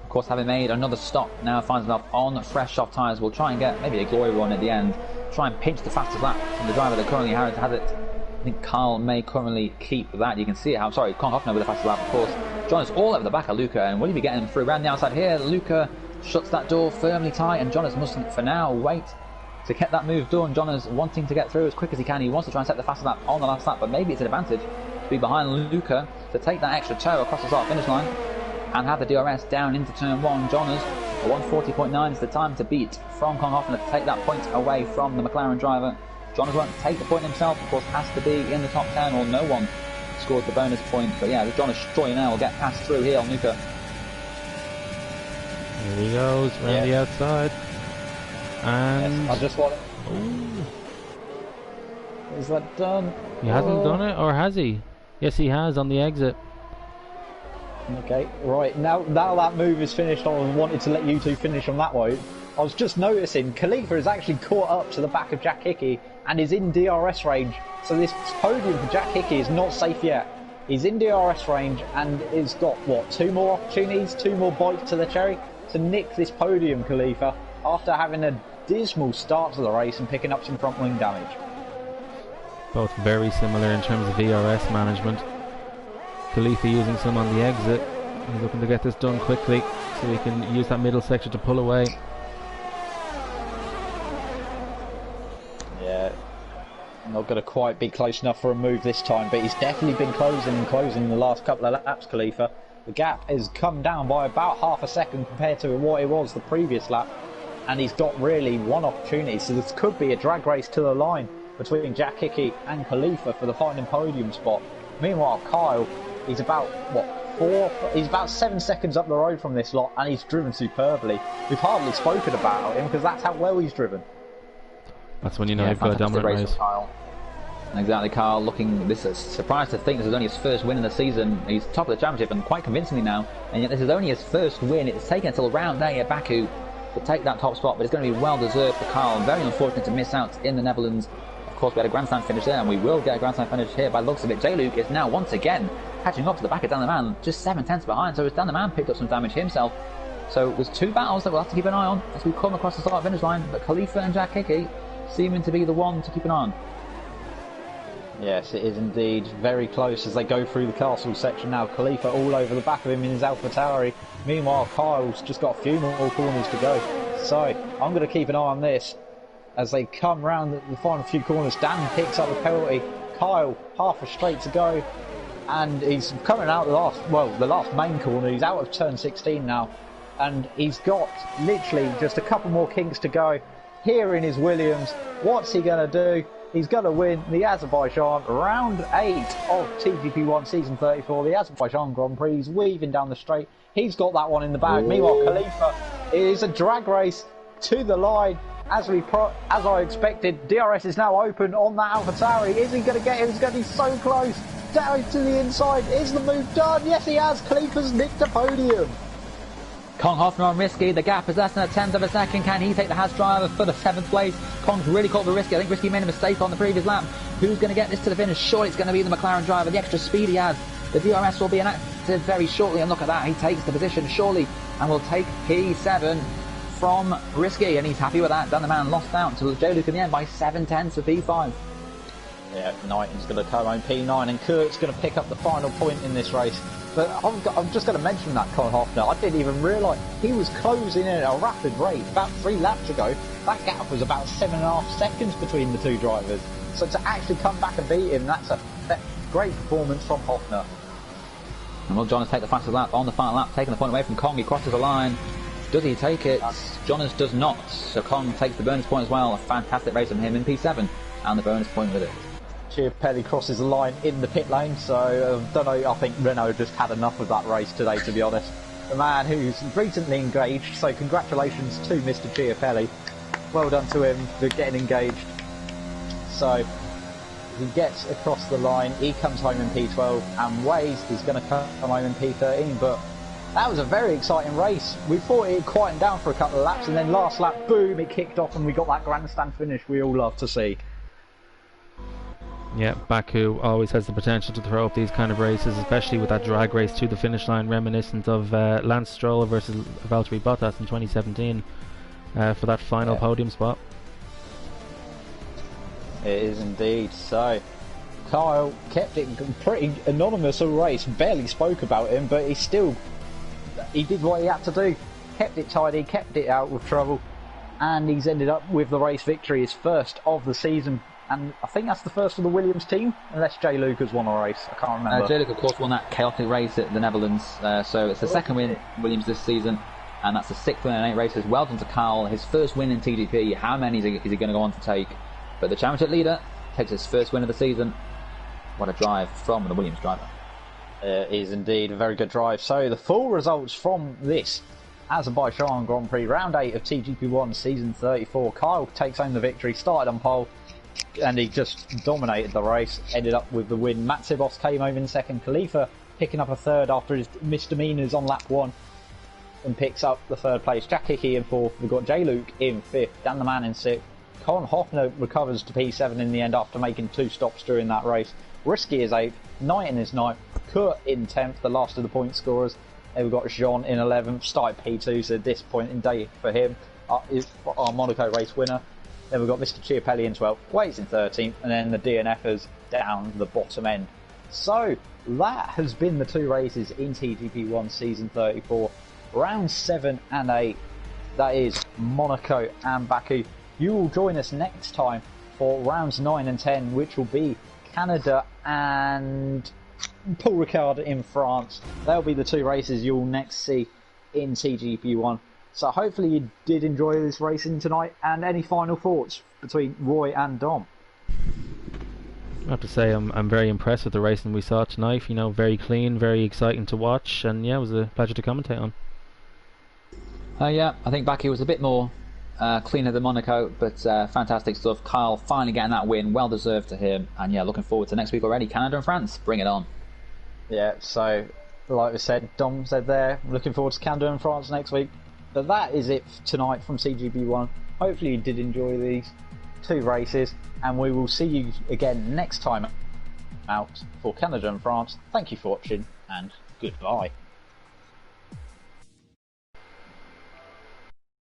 Of course, having made another stop, now finds himself on fresh soft tyres. We'll try and get maybe a glory run at the end. Try and pinch the fastest lap from the driver that currently has it. I think Carl may currently keep that. You can see it. I'm sorry, Kong Hoffner with the fastest lap, of course. Jonas all over the back of Luca, and will he be getting him through around the outside here? Luca shuts that door firmly tight, and Jonas must, for now, wait to get that move done. Jonas wanting to get through as quick as he can. He wants to try and set the fastest lap on the last lap, but maybe it's an advantage to be behind Luca to take that extra toe across the start finish line and have the DRS down into turn 1. Jonas, 140.9 is the time to beat from Kong Hoffner to take that point away from the McLaren driver. Jonas won't take the point himself, of course, has to be in the top 10 or no one scores the bonus point. But yeah, Jonas surely now will get passed through here on Luca. Here he goes, around the outside. And... Yes, I just want it. Is that done? He hasn't done it, or has he? Yes, he has on the exit. Okay, right, now that move is finished, I wanted to let you two finish on that one. I was just noticing, Khalifa has actually caught up to the back of Jack Hickey and is in DRS range, so this podium for Jack Hickey is not safe yet. He's in DRS range and he's got, what, 2 more opportunities, 2 more bites to the cherry to nick this podium, Khalifa, after having a dismal start to the race and picking up some front wing damage. Both very similar in terms of VRS management. Khalifa using some on the exit. He's looking to get this done quickly so he can use that middle section to pull away. Yeah, not going to quite be close enough for a move this time, but he's definitely been closing the last couple of laps, Khalifa. The gap has come down by about half a second compared to what it was the previous lap, and he's got really one opportunity, so this could be a drag race to the line between Jack Hickey and Khalifa for the final podium spot. Meanwhile, Kyle, he's about, he's about 7 seconds up the road from this lot, and he's driven superbly. We've hardly spoken about him because that's how well he's driven. That's when you know you've got a dominant race. Kyle. Exactly, Kyle looking, this is surprised to think this is only his first win in the season. He's top of the championship and quite convincingly now, and yet this is only his first win. It's taken until round 8 at Baku to take that top spot, but it's going to be well deserved for Kyle. Very unfortunate to miss out in the Netherlands. Of course, we had a grandstand finish there, and we will get a grandstand finish here by the looks of it. J-Luke is now once again catching up to the back of Dan the Man, just 7 tenths behind, so as Dan the Man picked up some damage himself. So there's 2 battles that we'll have to keep an eye on as we come across the start finish line, but Khalifa and Jack Hickey seeming to be the one to keep an eye on. Yes, it is indeed very close as they go through the castle section now. Khalifa all over the back of him in his AlphaTauri. Meanwhile, Kyle's just got a few more corners to go. So I'm going to keep an eye on this as they come round the final few corners. Dan picks up the penalty. Kyle, half a straight to go, and he's coming out the last main corner. He's out of turn 16 now, and he's got literally just a couple more kinks to go. Here in his Williams, what's he going to do? He's going to win the Azerbaijan round 8 of TGP1 season 34, the Azerbaijan Grand Prix. He's weaving down the straight. He's got that one in the bag. Ooh. Meanwhile, Khalifa, it is a drag race to the line. As I expected, DRS is now open on that AlphaTauri. Is he going to get it? He's going to be so close. Down to the inside. Is the move done? Yes, he has. Khalifa's nicked a podium. Kong Hoffner on Risky, the gap is less than a tenth of a second. Can he take the Haas driver for the 7th place? Kong's really caught for Risky. I think Risky made a mistake on the previous lap. Who's going to get this to the finish? Surely it's going to be the McLaren driver, the extra speed he has. The DRS will be enacted very shortly, and look at that, he takes the position surely and will take P7 from Risky, and he's happy with that. Dan the Man lost out to J-Luke in the end by 7 tenths of P5. Yeah, Knighton's going to come home P9, and Kurt's going to pick up the final point in this race. But I'm just going to mention that Con Hoffner. I didn't even realise he was closing in at a rapid rate. About 3 laps ago, that gap was about 7.5 seconds between the 2 drivers. So to actually come back and beat him, that's a great performance from Hoffner. And will Jonas take the fastest lap on the final lap, taking the point away from Kong? He crosses the line. Does he take it? Jonas does not. So Kong takes the bonus point as well. A fantastic race from him in P7, and the bonus point with it. Chiapelli crosses the line in the pit lane, so don't know, I think Renault just had enough of that race today, to be honest. The man who's recently engaged, so congratulations to Mr. Chiapelli. Well done to him for getting engaged. So he gets across the line, he comes home in P12, and Waze is going to come home in P13, but that was a very exciting race. We thought it had quietened down for a couple of laps, and then last lap, boom, it kicked off and we got that grandstand finish we all love to see. Yeah, Baku always has the potential to throw up these kind of races, especially with that drag race to the finish line, reminiscent of Lance Stroll versus Valtteri Bottas in 2017 for that final podium spot. It is indeed. So Kyle kept it pretty anonymous all race, barely spoke about him, but he did what he had to do. Kept it tidy, kept it out of trouble. and he's ended up with the race victory, his first of the season, and I think that's the first for the Williams team, unless Jay Luke has won a race. I can't remember. Jay Luke, of course, won that chaotic race at the Netherlands, so it's the second win Williams this season, and that's the 6th win in 8 races. Well done to Kyle, his first win in TGP. How many is he going to go on to take? But the championship leader takes his first win of the season. What a drive from the Williams driver. It is indeed a very good drive. So the full results from this Azerbaijan Grand Prix, round 8 of TGP1 season 34. Kyle takes home the victory, started on pole, and he just dominated the race, ended up with the win. Matsibos came home in second, Khalifa picking up a third after his misdemeanours on lap 1 and picks up the third place. Jack Hickey in fourth, we've got Jay Luke in fifth, Dan the Man in sixth. Con Hoffner recovers to P7 in the end after making 2 stops during that race. Risky is 8th, Knighton is 9th, Kurt in 10th, the last of the point scorers. Then we've got Jean in 11th, started P2, so disappointing day for him. Is our Monaco race winner. Then we've got Mr. Chiapelli in 12th, Waits in 13th, and then the DNFers down the bottom end. So that has been the 2 races in TGP1 season 34, rounds 7 and 8. That is Monaco and Baku. You will join us next time for rounds 9 and 10, which will be Canada and Paul Ricard in France. They'll be the 2 races you'll next see in TGP1. So hopefully you did enjoy this racing tonight. And any final thoughts between Roy and Dom? I have to say I'm very impressed with the racing we saw tonight. You know, very clean, very exciting to watch, and yeah, it was a pleasure to commentate on. Yeah, I think Baku was a bit more cleaner than Monaco, but fantastic stuff. Kyle finally getting that win, well deserved to him, and yeah, looking forward to next week already. Canada and France, bring it on. Yeah, so like we said, Dom said there, looking forward to Canada and France next week. But that is it for tonight from TGP1. Hopefully you did enjoy these 2 races, and we will see you again next time out for Canada and France. Thank you for watching, and goodbye.